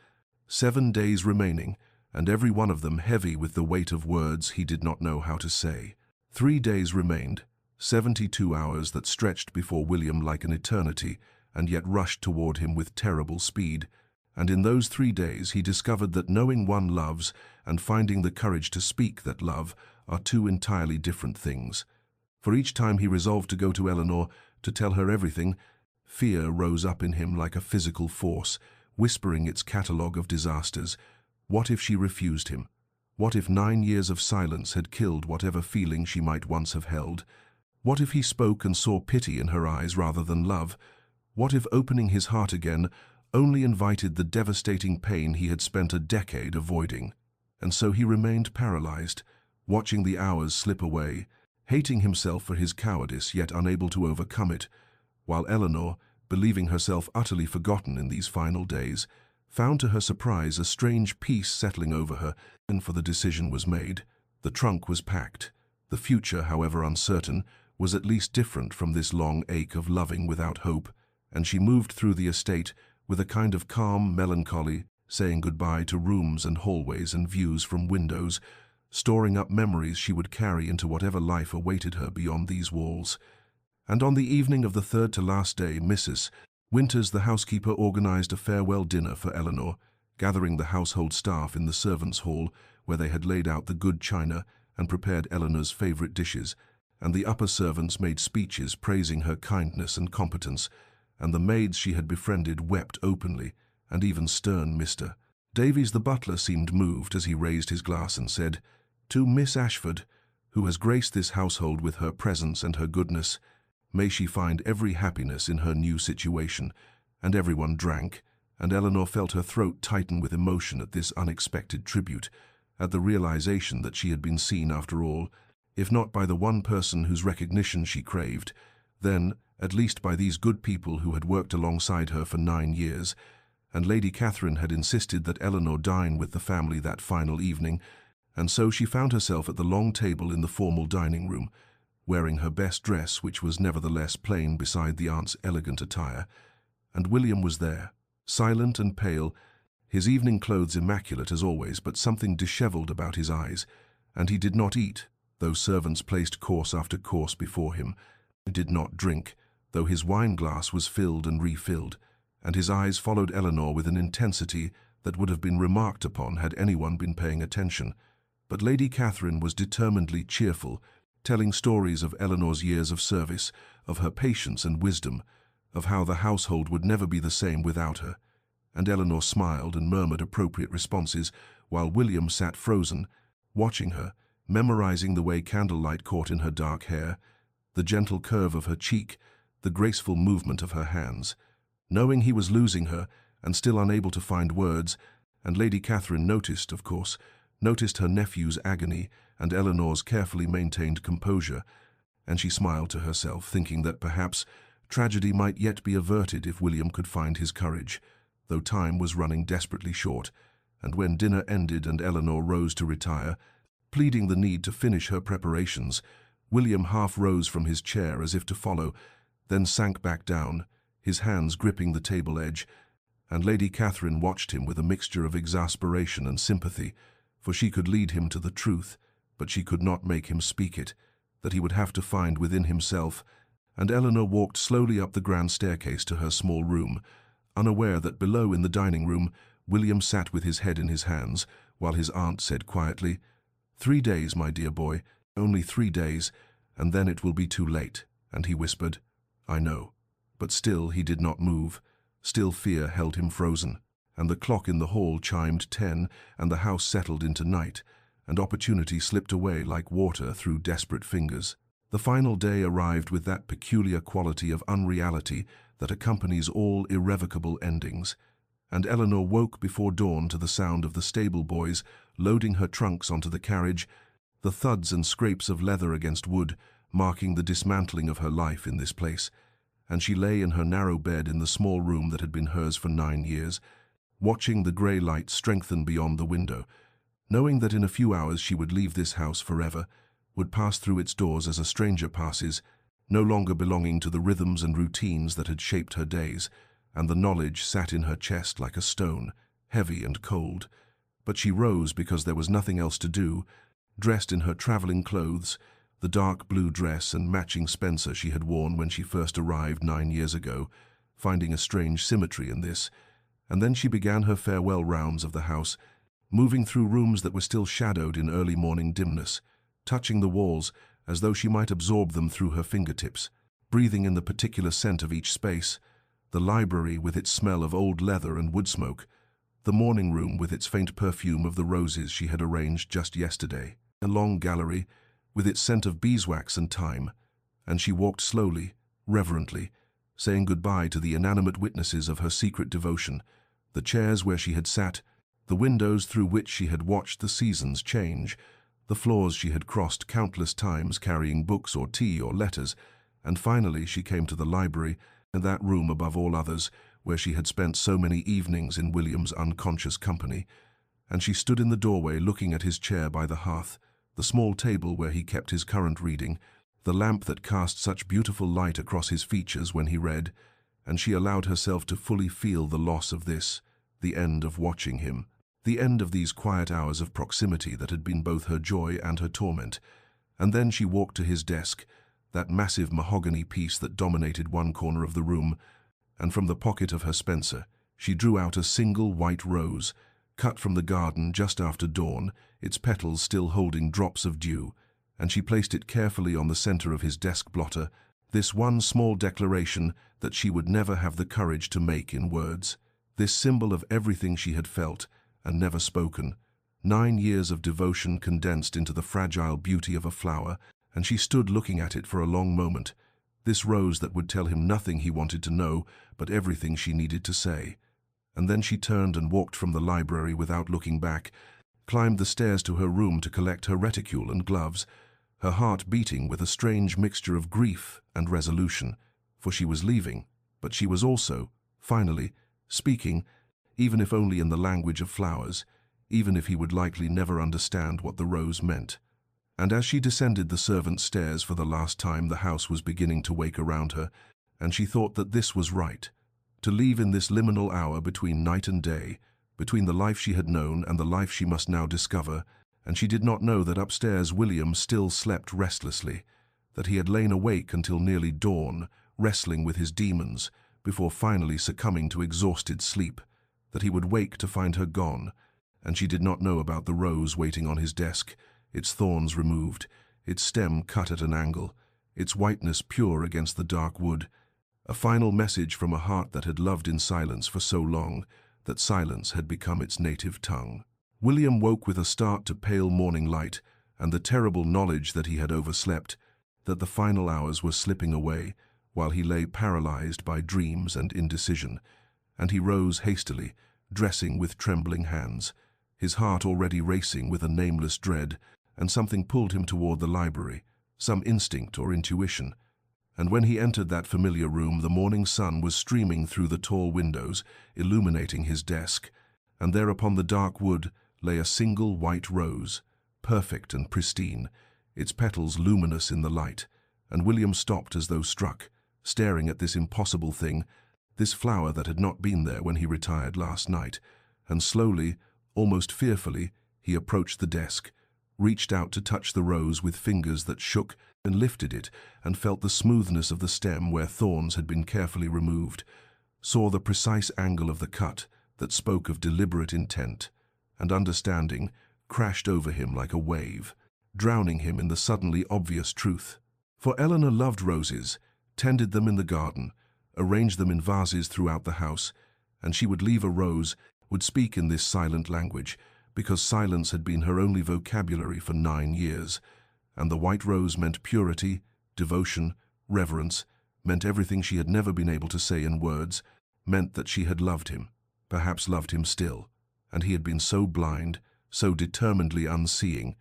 7 days remaining, and every one of them heavy with the weight of words he did not know how to say. 3 days remained, 72 hours that stretched before William like an eternity, and yet rushed toward him with terrible speed. And in those 3 days he discovered that knowing one loves and finding the courage to speak that love are 2 entirely different things. For each time he resolved to go to Eleanor, to tell her everything, fear rose up in him like a physical force, whispering its catalogue of disasters. What if she refused him? What if 9 years of silence had killed whatever feeling she might once have held? What if he spoke and saw pity in her eyes rather than love? What if opening his heart again only invited the devastating pain he had spent a decade avoiding? And so he remained paralyzed, watching the hours slip away, hating himself for his cowardice yet unable to overcome it, while Eleanor, believing herself utterly forgotten in these final days, found to her surprise a strange peace settling over her, and for the decision was made. The trunk was packed. The future, however uncertain, was at least different from this long ache of loving without hope, and she moved through the estate with a kind of calm melancholy, saying goodbye to rooms and hallways and views from windows, storing up memories she would carry into whatever life awaited her beyond these walls. And on the evening of the third to last day, Mrs. Winters, the housekeeper, organized a farewell dinner for Eleanor, gathering the household staff in the servants' hall, where they had laid out the good china and prepared Eleanor's favorite dishes, and the upper servants made speeches praising her kindness and competence, and the maids she had befriended wept openly, and even stern Mr. Davies the butler seemed moved as he raised his glass and said, "To Miss Ashford, who has graced this household with her presence and her goodness, may she find every happiness in her new situation." And everyone drank, and Eleanor felt her throat tighten with emotion at this unexpected tribute, at the realization that she had been seen after all, if not by the one person whose recognition she craved, then at least by these good people who had worked alongside her for 9 years. And Lady Catherine had insisted that Eleanor dine with the family that final evening, and so she found herself at the long table in the formal dining room, wearing her best dress, which was nevertheless plain beside the aunt's elegant attire. And William was there, silent and pale, his evening clothes immaculate as always, but something dishevelled about his eyes, and he did not eat, though servants placed course after course before him. He did not drink, though his wine-glass was filled and refilled, and his eyes followed Eleanor with an intensity that would have been remarked upon had anyone been paying attention. But Lady Catherine was determinedly cheerful, telling stories of Eleanor's years of service, of her patience and wisdom, of how the household would never be the same without her. And Eleanor smiled and murmured appropriate responses, while William sat frozen, watching her, memorizing the way candlelight caught in her dark hair, the gentle curve of her cheek, the graceful movement of her hands. Knowing he was losing her, and still unable to find words, And Lady Catherine noticed, of course, noticed her nephew's agony and Eleanor's carefully maintained composure, and she smiled to herself, thinking that perhaps tragedy might yet be averted if William could find his courage, though time was running desperately short. And when dinner ended and Eleanor rose to retire, pleading the need to finish her preparations, William half rose from his chair as if to follow, then sank back down, his hands gripping the table edge, and Lady Catherine watched him with a mixture of exasperation and sympathy, for she could lead him to the truth, but she could not make him speak it, that he would have to find within himself. And Eleanor walked slowly up the grand staircase to her small room, unaware that below in the dining room William sat with his head in his hands, while his aunt said quietly, "3 days, my dear boy, only 3 days, and then it will be too late." And he whispered, "I know." But still he did not move. Still fear held him frozen, and the clock in the hall chimed 10, and the house settled into night, and opportunity slipped away like water through desperate fingers. The final day arrived with that peculiar quality of unreality that accompanies all irrevocable endings, and Eleanor woke before dawn to the sound of the stable boys loading her trunks onto the carriage, the thuds and scrapes of leather against wood marking the dismantling of her life in this place, and she lay in her narrow bed in the small room that had been hers for 9 years, watching the grey light strengthen beyond the window, knowing that in a few hours she would leave this house forever, would pass through its doors as a stranger passes, no longer belonging to the rhythms and routines that had shaped her days, and the knowledge sat in her chest like a stone, heavy and cold. But she rose because there was nothing else to do, dressed in her travelling clothes, the dark blue dress and matching spencer she had worn when she first arrived 9 years ago, finding a strange symmetry in this, and then she began her farewell rounds of the house, moving through rooms that were still shadowed in early morning dimness, touching the walls as though she might absorb them through her fingertips, breathing in the particular scent of each space, the library with its smell of old leather and wood smoke, the morning room with its faint perfume of the roses she had arranged just yesterday, a long gallery with its scent of beeswax and thyme, and she walked slowly, reverently, saying goodbye to the inanimate witnesses of her secret devotion, the chairs where she had sat, the windows through which she had watched the seasons change, the floors she had crossed countless times carrying books or tea or letters, and finally she came to the library, and that room above all others, where she had spent so many evenings in William's unconscious company, and she stood in the doorway looking at his chair by the hearth, the small table where he kept his current reading, the lamp that cast such beautiful light across his features when he read, and she allowed herself to fully feel the loss of this, the end of watching him, the end of these quiet hours of proximity that had been both her joy and her torment. And then she walked to his desk, that massive mahogany piece that dominated one corner of the room, and from the pocket of her spencer she drew out a single white rose, cut from the garden just after dawn, its petals still holding drops of dew, and she placed it carefully on the center of his desk blotter, this one small declaration that she would never have the courage to make in words, this symbol of everything she had felt and never spoken, 9 years of devotion condensed into the fragile beauty of a flower, and she stood looking at it for a long moment, this rose that would tell him nothing he wanted to know, but everything she needed to say. And then she turned and walked from the library without looking back, climbed the stairs to her room to collect her reticule and gloves, her heart beating with a strange mixture of grief and resolution, for she was leaving, but she was also, finally, speaking, even if only in the language of flowers, even if he would likely never understand what the rose meant. And as she descended the servants' stairs for the last time, the house was beginning to wake around her, and she thought that this was right, to leave in this liminal hour between night and day, between the life she had known and the life she must now discover, and she did not know that upstairs William still slept restlessly, that he had lain awake until nearly dawn, wrestling with his demons, before finally succumbing to exhausted sleep, that he would wake to find her gone, and she did not know about the rose waiting on his desk, its thorns removed, its stem cut at an angle, its whiteness pure against the dark wood, a final message from a heart that had loved in silence for so long that silence had become its native tongue. William woke with a start to pale morning light and the terrible knowledge that he had overslept, that the final hours were slipping away while he lay paralyzed by dreams and indecision, and he rose hastily, dressing with trembling hands, his heart already racing with a nameless dread, and something pulled him toward the library, some instinct or intuition. And when he entered that familiar room, the morning sun was streaming through the tall windows, illuminating his desk, and there upon the dark wood lay a single white rose, perfect and pristine, its petals luminous in the light, and William stopped as though struck, staring at this impossible thing, this flower that had not been there when he retired last night, and slowly, almost fearfully, he approached the desk, reached out to touch the rose with fingers that shook, and lifted it, and felt the smoothness of the stem where thorns had been carefully removed, saw the precise angle of the cut that spoke of deliberate intent, and understanding crashed over him like a wave, drowning him in the suddenly obvious truth. For Eleanor loved roses, tended them in the garden, arranged them in vases throughout the house, and she would leave a rose, would speak in this silent language, because silence had been her only vocabulary for 9 years, and the white rose meant purity, devotion, reverence, meant everything she had never been able to say in words, meant that she had loved him, perhaps loved him still, and he had been so blind, so determinedly unseeing,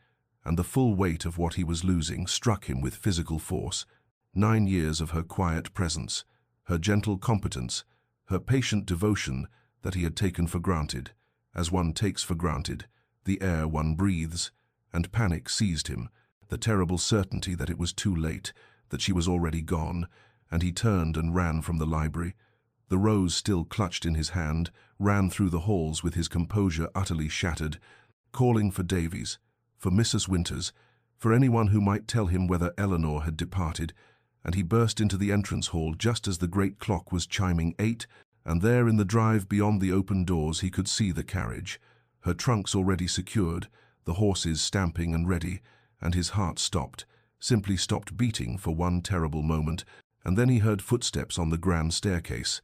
and the full weight of what he was losing struck him with physical force. 9 years of her quiet presence, her gentle competence, her patient devotion that he had taken for granted, as one takes for granted the air one breathes, and panic seized him, the terrible certainty that it was too late, that she was already gone, and he turned and ran from the library. The rose still clutched in his hand, ran through the halls with his composure utterly shattered, calling for Davies, for Mrs. Winters, for anyone who might tell him whether Eleanor had departed, and he burst into the entrance hall just as the great clock was chiming 8, and there in the drive beyond the open doors he could see the carriage, her trunks already secured, the horses stamping and ready, and his heart stopped, simply stopped beating for one terrible moment, and then he heard footsteps on the grand staircase,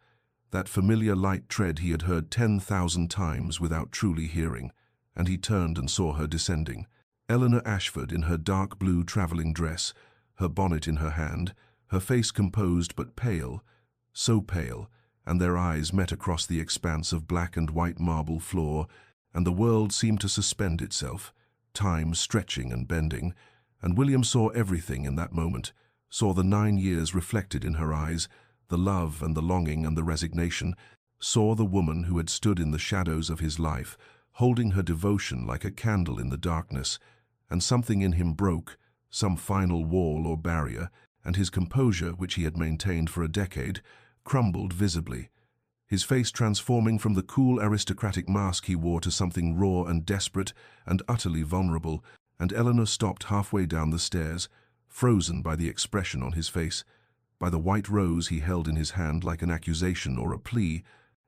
that familiar light tread he had heard 10,000 times without truly hearing, and he turned and saw her descending. Eleanor Ashford in her dark blue travelling dress, her bonnet in her hand, her face composed but pale, so pale, and their eyes met across the expanse of black and white marble floor, and the world seemed to suspend itself, time stretching and bending, and William saw everything in that moment, saw the 9 years reflected in her eyes, the love and the longing and the resignation, saw the woman who had stood in the shadows of his life, holding her devotion like a candle in the darkness, and something in him broke, some final wall or barrier, and his composure, which he had maintained for a decade, crumbled visibly, his face transforming from the cool aristocratic mask he wore to something raw and desperate and utterly vulnerable, and Eleanor stopped halfway down the stairs, frozen by the expression on his face, by the white rose he held in his hand like an accusation or a plea,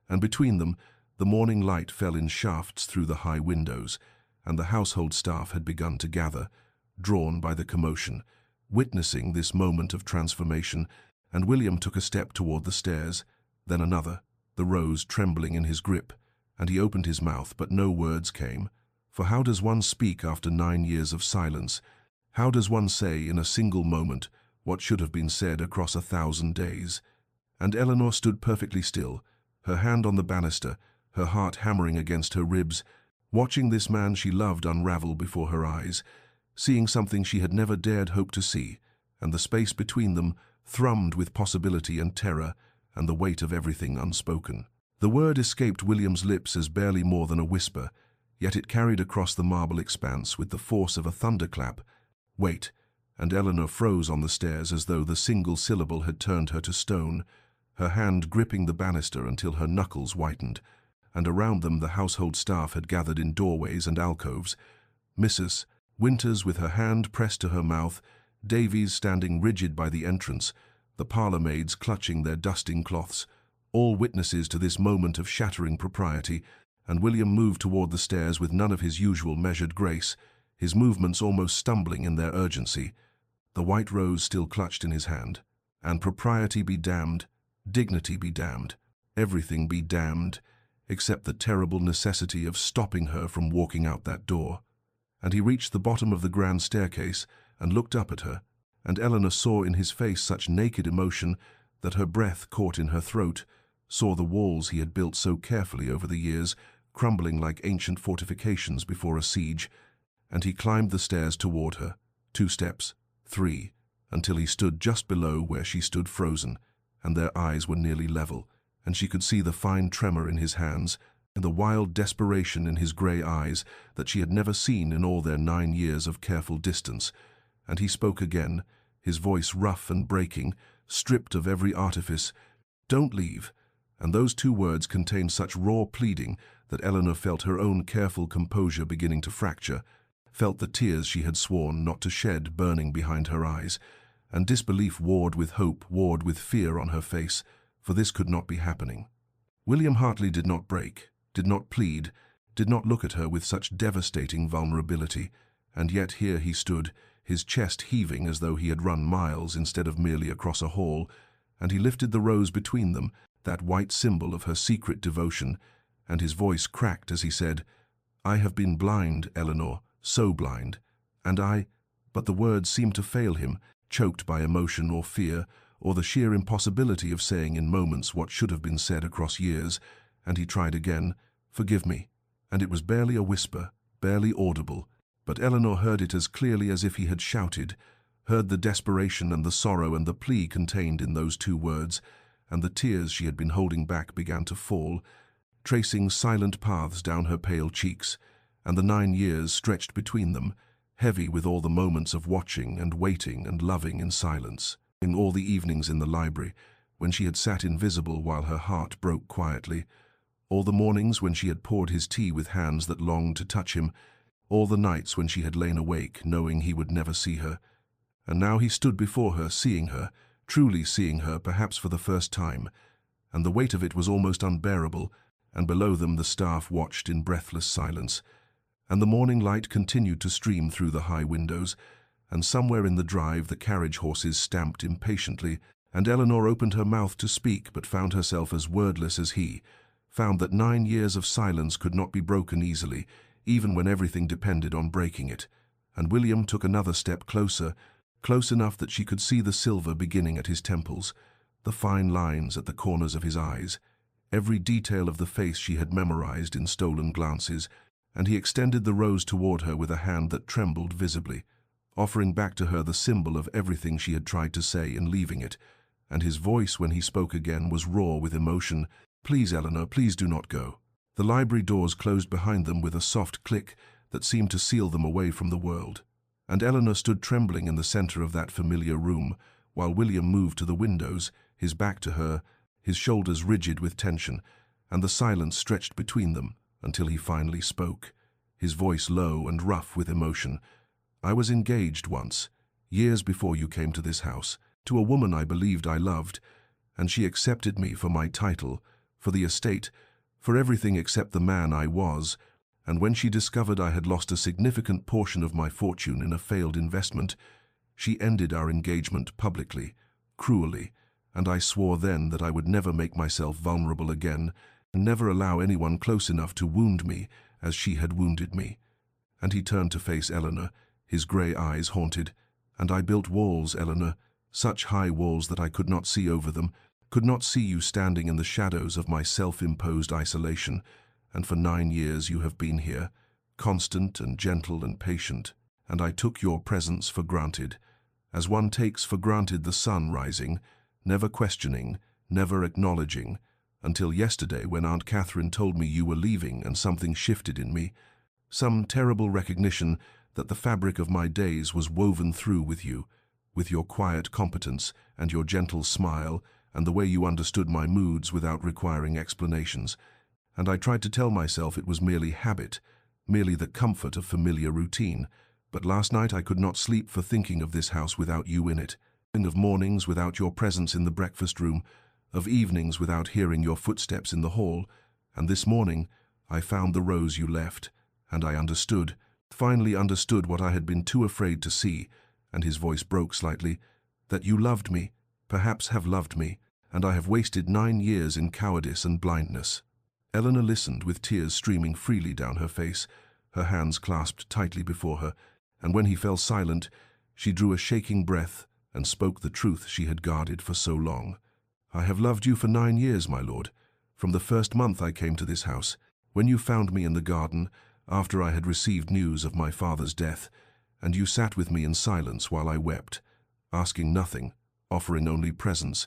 and between them the morning light fell in shafts through the high windows, and the household staff had begun to gather, drawn by the commotion, witnessing this moment of transformation, and William took a step toward the stairs, then another, the rose trembling in his grip, and he opened his mouth, but no words came. For how does one speak after 9 years of silence? How does one say in a single moment what should have been said across 1,000 days? And Eleanor stood perfectly still, her hand on the banister, her heart hammering against her ribs, watching this man she loved unravel before her eyes, seeing something she had never dared hope to see, and the space between them thrummed with possibility and terror, and the weight of everything unspoken. The word escaped William's lips as barely more than a whisper, yet it carried across the marble expanse with the force of a thunderclap. Wait, and Eleanor froze on the stairs as though the single syllable had turned her to stone, her hand gripping the banister until her knuckles whitened, and around them the household staff had gathered in doorways and alcoves. Mrs. Winters with her hand pressed to her mouth, Davies standing rigid by the entrance, the parlour maids clutching their dusting cloths, all witnesses to this moment of shattering propriety, and William moved toward the stairs with none of his usual measured grace, his movements almost stumbling in their urgency, the white rose still clutched in his hand. And propriety be damned, dignity be damned, everything be damned, except the terrible necessity of stopping her from walking out that door. And he reached the bottom of the grand staircase and looked up at her, and Eleanor saw in his face such naked emotion that her breath caught in her throat, saw the walls he had built so carefully over the years crumbling like ancient fortifications before a siege, and he climbed the stairs toward her, 2 steps, 3, until he stood just below where she stood frozen, and their eyes were nearly level, and she could see the fine tremor in his hands and the wild desperation in his grey eyes that she had never seen in all their 9 years of careful distance. And he spoke again, his voice rough and breaking, stripped of every artifice, "Don't leave." And those 2 words contained such raw pleading that Eleanor felt her own careful composure beginning to fracture, felt the tears she had sworn not to shed burning behind her eyes, and disbelief warred with hope, warred with fear on her face, for this could not be happening. William Hartley did not break, did not plead, did not look at her with such devastating vulnerability, and yet here he stood, his chest heaving as though he had run miles instead of merely across a hall, and he lifted the rose between them, that white symbol of her secret devotion, and his voice cracked as he said, "I have been blind, Eleanor, so blind, and but the words seemed to fail him, choked by emotion or fear, or the sheer impossibility of saying in moments what should have been said across years, and he tried again, "Forgive me," and it was barely a whisper, barely audible, but Eleanor heard it as clearly as if he had shouted, heard the desperation and the sorrow and the plea contained in those 2 words, and the tears she had been holding back began to fall, tracing silent paths down her pale cheeks, and the 9 years stretched between them, heavy with all the moments of watching and waiting and loving in silence, in all the evenings in the library, when she had sat invisible while her heart broke quietly, all the mornings when she had poured his tea with hands that longed to touch him, all the nights when she had lain awake, knowing he would never see her. And now he stood before her, seeing her, truly seeing her, perhaps for the first time, and the weight of it was almost unbearable, and below them the staff watched in breathless silence, and the morning light continued to stream through the high windows, and somewhere in the drive the carriage horses stamped impatiently, and Eleanor opened her mouth to speak but found herself as wordless as he, found that 9 years of silence could not be broken easily, even when everything depended on breaking it. And William took another step closer, close enough that she could see the silver beginning at his temples, the fine lines at the corners of his eyes, every detail of the face she had memorized in stolen glances, and he extended the rose toward her with a hand that trembled visibly, offering back to her the symbol of everything she had tried to say in leaving it, and his voice when he spoke again was raw with emotion, "Please, Eleanor, please do not go." The library doors closed behind them with a soft click that seemed to seal them away from the world, and Eleanor stood trembling in the center of that familiar room, while William moved to the windows, his back to her, his shoulders rigid with tension, and the silence stretched between them until he finally spoke, his voice low and rough with emotion. "I was engaged once, years before you came to this house, to a woman I believed I loved, and she accepted me for my title, for the estate, for everything except the man I was, and when she discovered I had lost a significant portion of my fortune in a failed investment, she ended our engagement publicly, cruelly, and I swore then that I would never make myself vulnerable again, and never allow anyone close enough to wound me as she had wounded me." And he turned to face Eleanor, his grey eyes haunted. "And I built walls, Eleanor, such high walls that I could not see over them, could not see you standing in the shadows of my self-imposed isolation, and for 9 years you have been here, constant and gentle and patient, and I took your presence for granted, as one takes for granted the sun rising, never questioning, never acknowledging, until yesterday when Aunt Catherine told me you were leaving and something shifted in me, some terrible recognition that the fabric of my days was woven through with you, with your quiet competence and your gentle smile, and the way you understood my moods without requiring explanations. And I tried to tell myself it was merely habit, merely the comfort of familiar routine. But last night I could not sleep for thinking of this house without you in it, of mornings without your presence in the breakfast room, of evenings without hearing your footsteps in the hall. And this morning I found the rose you left, and I understood, finally understood what I had been too afraid to see, and his voice broke slightly, that you loved me, perhaps have loved me, and I have wasted 9 years in cowardice and blindness." Eleanor listened with tears streaming freely down her face, her hands clasped tightly before her, and when he fell silent, she drew a shaking breath and spoke the truth she had guarded for so long. I have loved you for 9 years, my lord, from the first month I came to this house, when you found me in the garden, after I had received news of my father's death, and you sat with me in silence while I wept, asking nothing, offering only presents,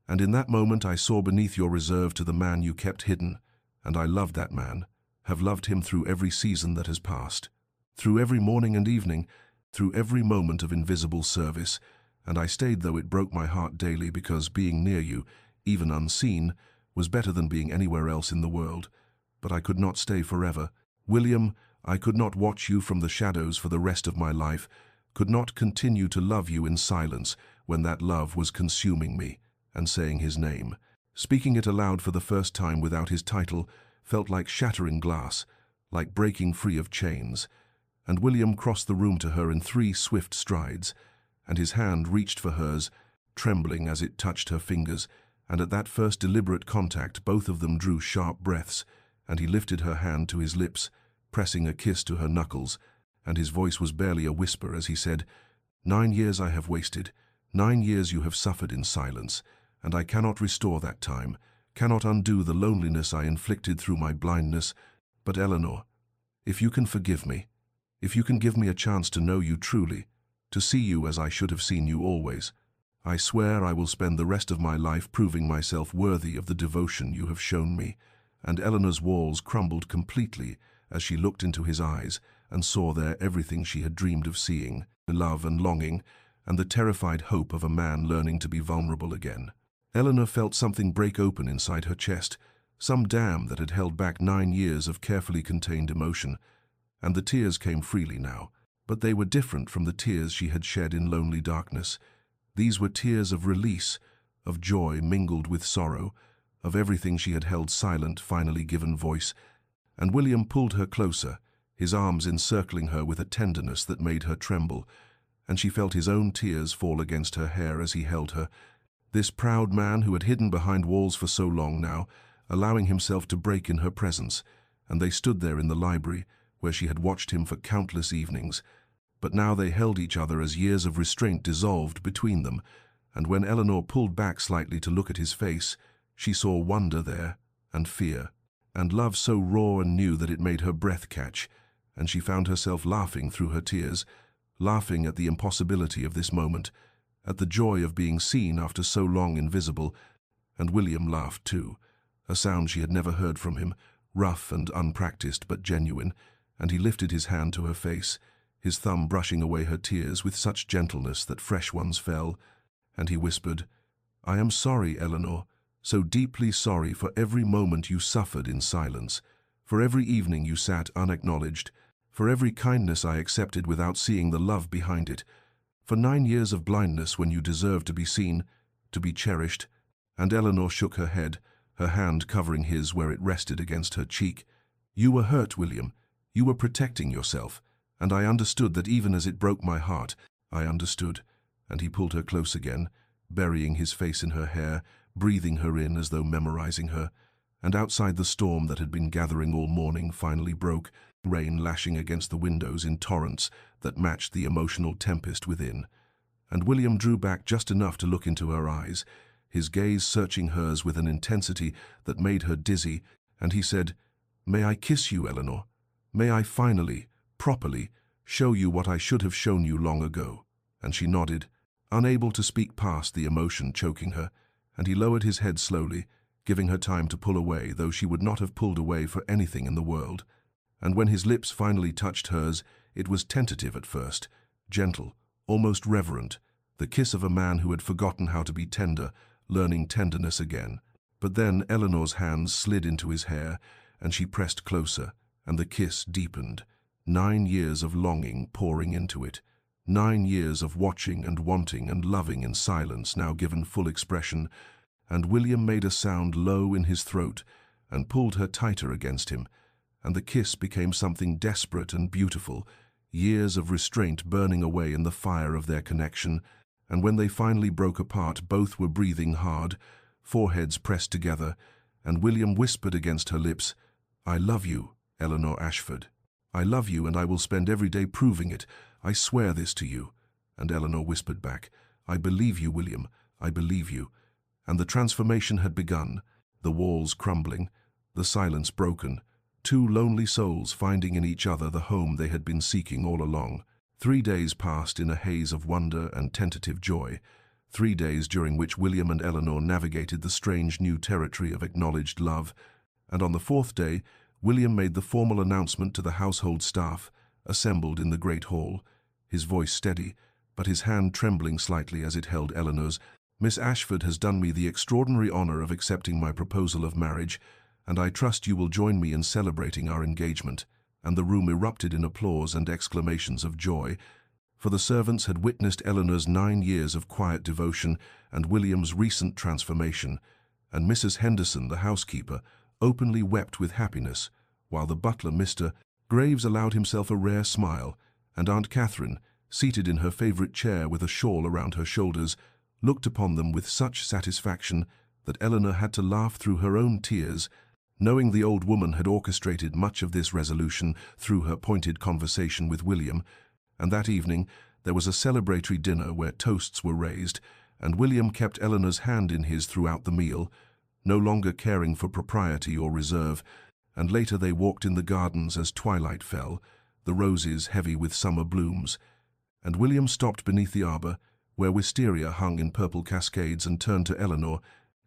and in that moment I saw beneath your reserve to the man you kept hidden, and I loved that man, have loved him through every season that has passed, through every morning and evening, through every moment of invisible service, and I stayed though it broke my heart daily, because being near you, even unseen, was better than being anywhere else in the world. But I could not stay forever. William, I could not watch you from the shadows for the rest of my life, could not continue to love you in silence when that love was consuming me, and saying his name, speaking it aloud for the first time without his title, felt like shattering glass, like breaking free of chains. And William crossed the room to her in 3 swift strides, and his hand reached for hers, trembling as it touched her fingers, and at that first deliberate contact both of them drew sharp breaths, and he lifted her hand to his lips, pressing a kiss to her knuckles, and his voice was barely a whisper as he said, 9 years I have wasted, 9 years you have suffered in silence, and I cannot restore that time, cannot undo the loneliness I inflicted through my blindness. But Eleanor, if you can forgive me, if you can give me a chance to know you truly, to see you as I should have seen you always, I swear I will spend the rest of my life proving myself worthy of the devotion you have shown me. And Eleanor's walls crumbled completely as she looked into his eyes and saw there everything she had dreamed of seeing, love and longing, and the terrified hope of a man learning to be vulnerable again. Eleanor felt something break open inside her chest, some dam that had held back 9 years of carefully contained emotion, and the tears came freely now. But they were different from the tears she had shed in lonely darkness. These were tears of release, of joy mingled with sorrow, of everything she had held silent finally given voice. And William pulled her closer, his arms encircling her with a tenderness that made her tremble, and she felt his own tears fall against her hair as he held her. This proud man who had hidden behind walls for so long now, allowing himself to break in her presence, and they stood there in the library, where she had watched him for countless evenings. But now they held each other as years of restraint dissolved between them, and when Eleanor pulled back slightly to look at his face, she saw wonder there, and fear, and love so raw and new that it made her breath catch, and she found herself laughing through her tears, laughing at the impossibility of this moment, at the joy of being seen after so long invisible. And William laughed too, a sound she had never heard from him, rough and unpracticed but genuine, and he lifted his hand to her face, his thumb brushing away her tears with such gentleness that fresh ones fell, and he whispered, I am sorry, Eleanor, so deeply sorry for every moment you suffered in silence, for every evening you sat unacknowledged, for every kindness I accepted without seeing the love behind it, for 9 years of blindness when you deserved to be seen, to be cherished. And Eleanor shook her head, her hand covering his where it rested against her cheek. You were hurt, William. You were protecting yourself, and I understood that even as it broke my heart, I understood. And he pulled her close again, burying his face in her hair, breathing her in as though memorizing her. And outside the storm that had been gathering all morning finally broke, rain lashing against the windows in torrents that matched the emotional tempest within. And William drew back just enough to look into her eyes, his gaze searching hers with an intensity that made her dizzy, and he said, May I kiss you, Eleanor? May I finally, properly, show you what I should have shown you long ago? And she nodded, unable to speak past the emotion choking her, and he lowered his head slowly, giving her time to pull away, though she would not have pulled away for anything in the world. And when his lips finally touched hers, it was tentative at first, gentle, almost reverent, the kiss of a man who had forgotten how to be tender, learning tenderness again. But then Eleanor's hands slid into his hair, and she pressed closer, and the kiss deepened. 9 years of longing pouring into it. 9 years of watching and wanting and loving in silence now given full expression, and William made a sound low in his throat and pulled her tighter against him, and the kiss became something desperate and beautiful, years of restraint burning away in the fire of their connection, and when they finally broke apart, both were breathing hard, foreheads pressed together, and William whispered against her lips, I love you, Eleanor Ashford. I love you, and I will spend every day proving it. I swear this to you. And Eleanor whispered back, I believe you, William, I believe you. and the transformation had begun, the walls crumbling, the silence broken, two lonely souls finding in each other the home they had been seeking all along. 3 days passed in a haze of wonder and tentative joy, 3 days during which William and Eleanor navigated the strange new territory of acknowledged love, and on the 4th day, William made the formal announcement to the household staff, assembled in the great hall, his voice steady, but his hand trembling slightly as it held Eleanor's. "Miss Ashford has done me the extraordinary honor of accepting my proposal of marriage, and I trust you will join me in celebrating our engagement." And the room erupted in applause and exclamations of joy, for the servants had witnessed Eleanor's 9 years of quiet devotion and William's recent transformation, and Mrs. Henderson, the housekeeper, openly wept with happiness, while the butler, Mr. Graves, allowed himself a rare smile, and Aunt Catherine, seated in her favorite chair with a shawl around her shoulders, looked upon them with such satisfaction that Eleanor had to laugh through her own tears, knowing the old woman had orchestrated much of this resolution through her pointed conversation with William. And that evening there was a celebratory dinner where toasts were raised, and William kept Eleanor's hand in his throughout the meal, no longer caring for propriety or reserve, and later they walked in the gardens as twilight fell, the roses heavy with summer blooms, and William stopped beneath the arbor, where wisteria hung in purple cascades, and turned to Eleanor,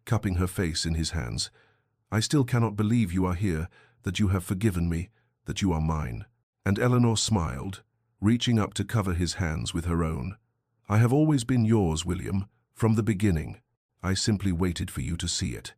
cupping her face in his hands. "I still cannot believe you are here, that you have forgiven me, that you are mine." And Eleanor smiled, reaching up to cover his hands with her own. "I have always been yours, William, from the beginning. I simply waited for you to see it."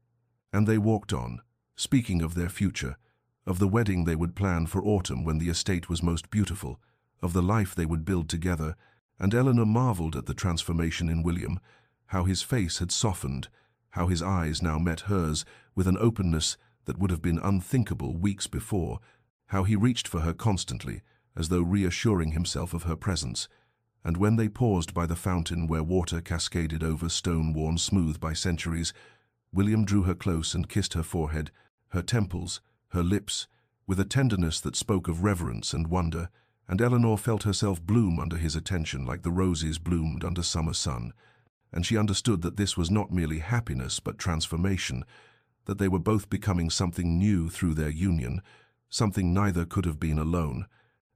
And they walked on, speaking of their future, of the wedding they would plan for autumn when the estate was most beautiful, of the life they would build together, and Eleanor marveled at the transformation in William, how his face had softened, how his eyes now met hers with an openness that would have been unthinkable weeks before, how he reached for her constantly, as though reassuring himself of her presence. And when they paused by the fountain where water cascaded over stone worn smooth by centuries, William drew her close and kissed her forehead, her temples, her lips, with a tenderness that spoke of reverence and wonder, and Eleanor felt herself bloom under his attention like the roses bloomed under summer sun, and she understood that this was not merely happiness but transformation, that they were both becoming something new through their union, something neither could have been alone.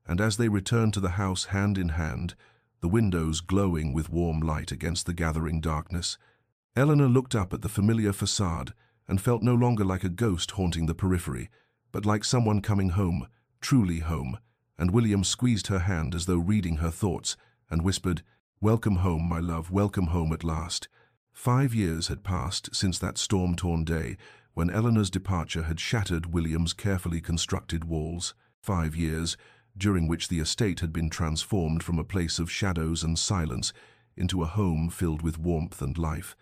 And as they returned to the house hand in hand, the windows glowing with warm light against the gathering darkness, Eleanor looked up at the familiar facade and felt no longer like a ghost haunting the periphery, but like someone coming home, truly home, and William squeezed her hand as though reading her thoughts and whispered, "Welcome home, my love, welcome home at last." 5 years had passed since that storm-torn day when Eleanor's departure had shattered William's carefully constructed walls. 5 years, during which the estate had been transformed from a place of shadows and silence into a home filled with warmth and life.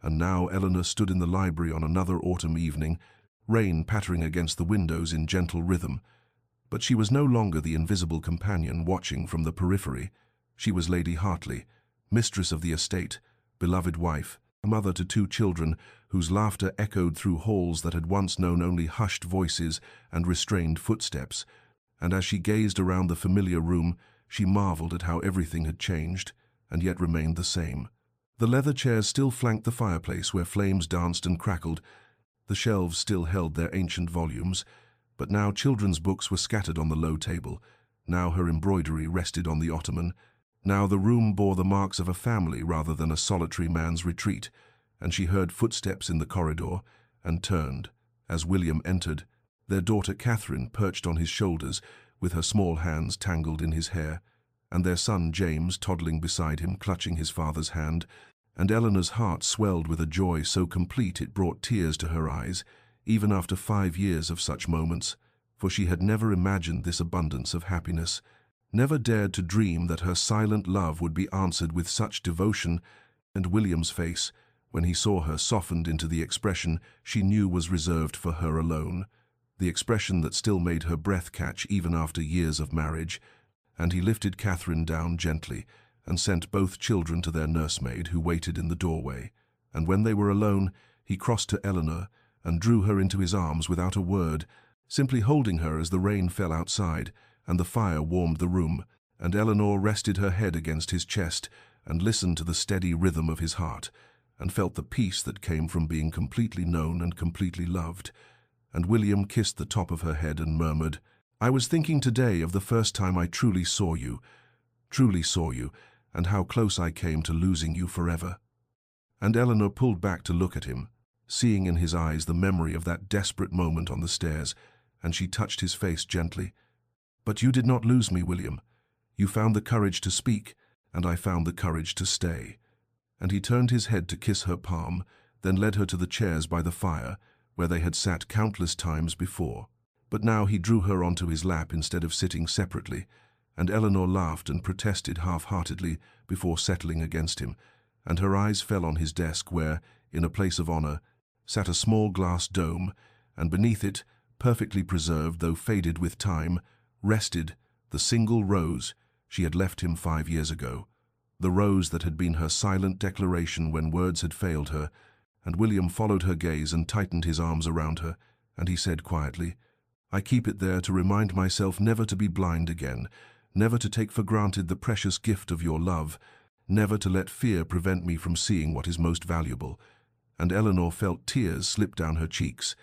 And now Eleanor stood in the library on another autumn evening, rain pattering against the windows in gentle rhythm. But she was no longer the invisible companion watching from the periphery. She was Lady Hartley, mistress of the estate, beloved wife, a mother to 2 children whose laughter echoed through halls that had once known only hushed voices and restrained footsteps. And as she gazed around the familiar room, she marveled at how everything had changed, and yet remained the same. The leather chairs still flanked the fireplace where flames danced and crackled. The shelves still held their ancient volumes, but now children's books were scattered on the low table. Now her embroidery rested on the ottoman. Now the room bore the marks of a family rather than a solitary man's retreat, and she heard footsteps in the corridor and turned. As William entered, their daughter Catherine perched on his shoulders with her small hands tangled in his hair, and their son James toddling beside him clutching his father's hand, and Eleanor's heart swelled with a joy so complete it brought tears to her eyes, even after 5 years of such moments, for she had never imagined this abundance of happiness, never dared to dream that her silent love would be answered with such devotion. And William's face, when he saw her, softened into the expression she knew was reserved for her alone, the expression that still made her breath catch even after years of marriage, and he lifted Catherine down gently and sent both children to their nursemaid who waited in the doorway. And when they were alone, he crossed to Eleanor and drew her into his arms without a word, simply holding her as the rain fell outside and the fire warmed the room, and Eleanor rested her head against his chest and listened to the steady rhythm of his heart, and felt the peace that came from being completely known and completely loved. And William kissed the top of her head and murmured, "I was thinking today of the first time I truly saw you, and how close I came to losing you forever." And Eleanor pulled back to look at him, seeing in his eyes the memory of that desperate moment on the stairs, and she touched his face gently. "But you did not lose me, William. You found the courage to speak, and I found the courage to stay." And he turned his head to kiss her palm, then led her to the chairs by the fire, where they had sat countless times before. But now he drew her onto his lap instead of sitting separately, and Eleanor laughed and protested half-heartedly before settling against him, and her eyes fell on his desk where, in a place of honor, sat a small glass dome, and beneath it, perfectly preserved though faded with time, rested the single rose she had left him 5 years ago, the rose that had been her silent declaration when words had failed her. And William followed her gaze and tightened his arms around her, and he said quietly, "I keep it there to remind myself never to be blind again, never to take for granted the precious gift of your love, never to let fear prevent me from seeing what is most valuable." And Eleanor felt tears slip down her cheeks,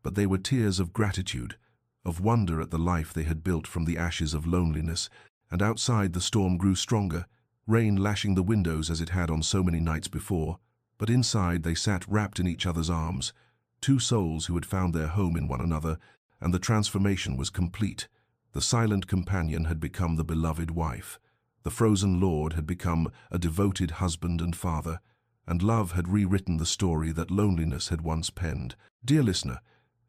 but they were tears of gratitude, of wonder at the life they had built from the ashes of loneliness. And outside the storm grew stronger, rain lashing the windows as it had on so many nights before. But inside they sat wrapped in each other's arms, two souls who had found their home in one another, and the transformation was complete. The silent companion had become the beloved wife. The frozen lord had become a devoted husband and father, and love had rewritten the story that loneliness had once penned. Dear listener,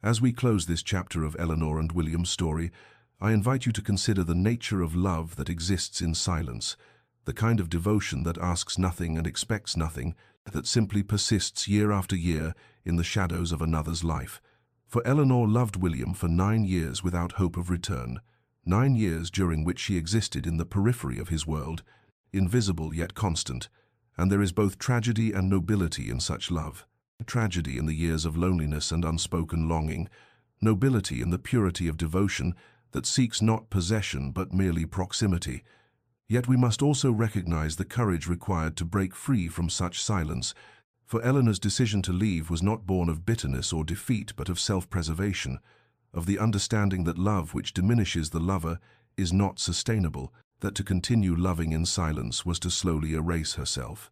as we close this chapter of Eleanor and William's story, I invite you to consider the nature of love that exists in silence, the kind of devotion that asks nothing and expects nothing, that simply persists year after year in the shadows of another's life. For Eleanor loved William for 9 years without hope of return, 9 years during which she existed in the periphery of his world, invisible yet constant, and there is both tragedy and nobility in such love. Tragedy in the years of loneliness and unspoken longing, nobility in the purity of devotion that seeks not possession but merely proximity. Yet we must also recognize the courage required to break free from such silence, for Eleanor's decision to leave was not born of bitterness or defeat but of self-preservation, of the understanding that love which diminishes the lover is not sustainable, that to continue loving in silence was to slowly erase herself.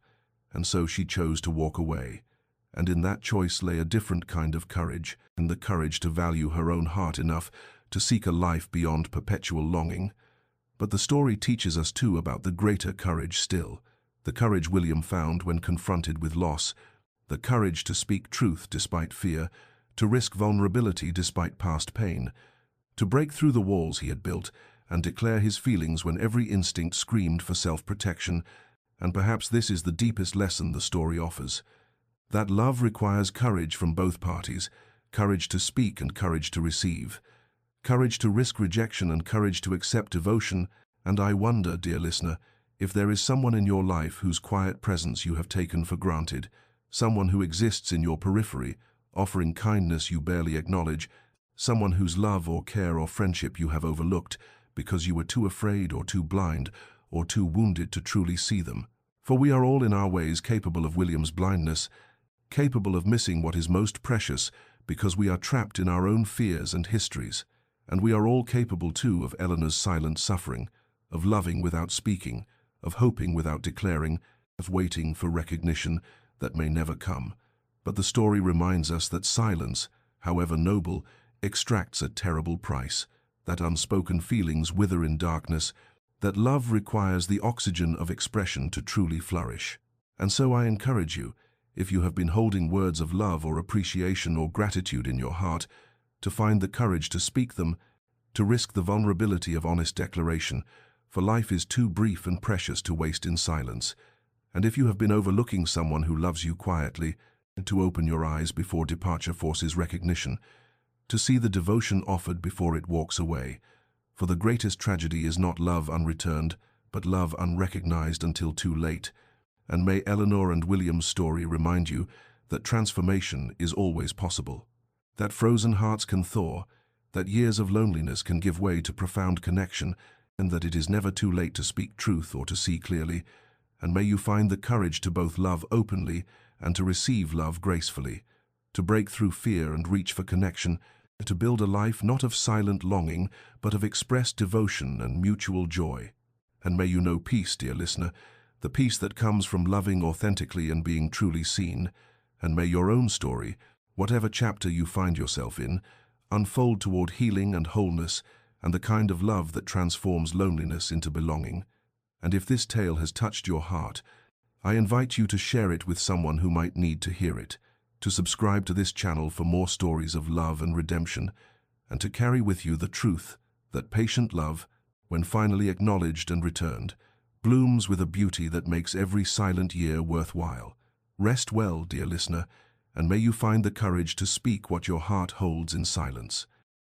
And so she chose to walk away, and in that choice lay a different kind of courage, and the courage to value her own heart enough to seek a life beyond perpetual longing. But the story teaches us too about the greater courage still, the courage William found when confronted with loss, the courage to speak truth despite fear, to risk vulnerability despite past pain, to break through the walls he had built and declare his feelings when every instinct screamed for self-protection. And perhaps this is the deepest lesson the story offers, that love requires courage from both parties, courage to speak and courage to receive. Courage to risk rejection and courage to accept devotion. And I wonder, dear listener, if there is someone in your life whose quiet presence you have taken for granted, someone who exists in your periphery, offering kindness you barely acknowledge, someone whose love or care or friendship you have overlooked because you were too afraid or too blind or too wounded to truly see them. For we are all in our ways capable of William's blindness, capable of missing what is most precious because we are trapped in our own fears and histories. And we are all capable too of Eleanor's silent suffering, of loving without speaking, of hoping without declaring, of waiting for recognition that may never come. But the story reminds us that silence, however noble, extracts a terrible price, that unspoken feelings wither in darkness, that love requires the oxygen of expression to truly flourish. And so I encourage you, if you have been holding words of love or appreciation or gratitude in your heart, to find the courage to speak them, to risk the vulnerability of honest declaration, for life is too brief and precious to waste in silence. And if you have been overlooking someone who loves you quietly, to open your eyes before departure forces recognition, to see the devotion offered before it walks away. For the greatest tragedy is not love unreturned, but love unrecognized until too late. And may Eleanor and William's story remind you that transformation is always possible, that frozen hearts can thaw, that years of loneliness can give way to profound connection, and that it is never too late to speak truth or to see clearly. And may you find the courage to both love openly and to receive love gracefully, to break through fear and reach for connection, to build a life not of silent longing, but of expressed devotion and mutual joy. And may you know peace, dear listener, the peace that comes from loving authentically and being truly seen. And may your own story, whatever chapter you find yourself in, unfold toward healing and wholeness and the kind of love that transforms loneliness into belonging. And if this tale has touched your heart, I invite you to share it with someone who might need to hear it, to subscribe to this channel for more stories of love and redemption, and to carry with you the truth that patient love, when finally acknowledged and returned, blooms with a beauty that makes every silent year worthwhile. Rest well, dear listener, and may you find the courage to speak what your heart holds in silence.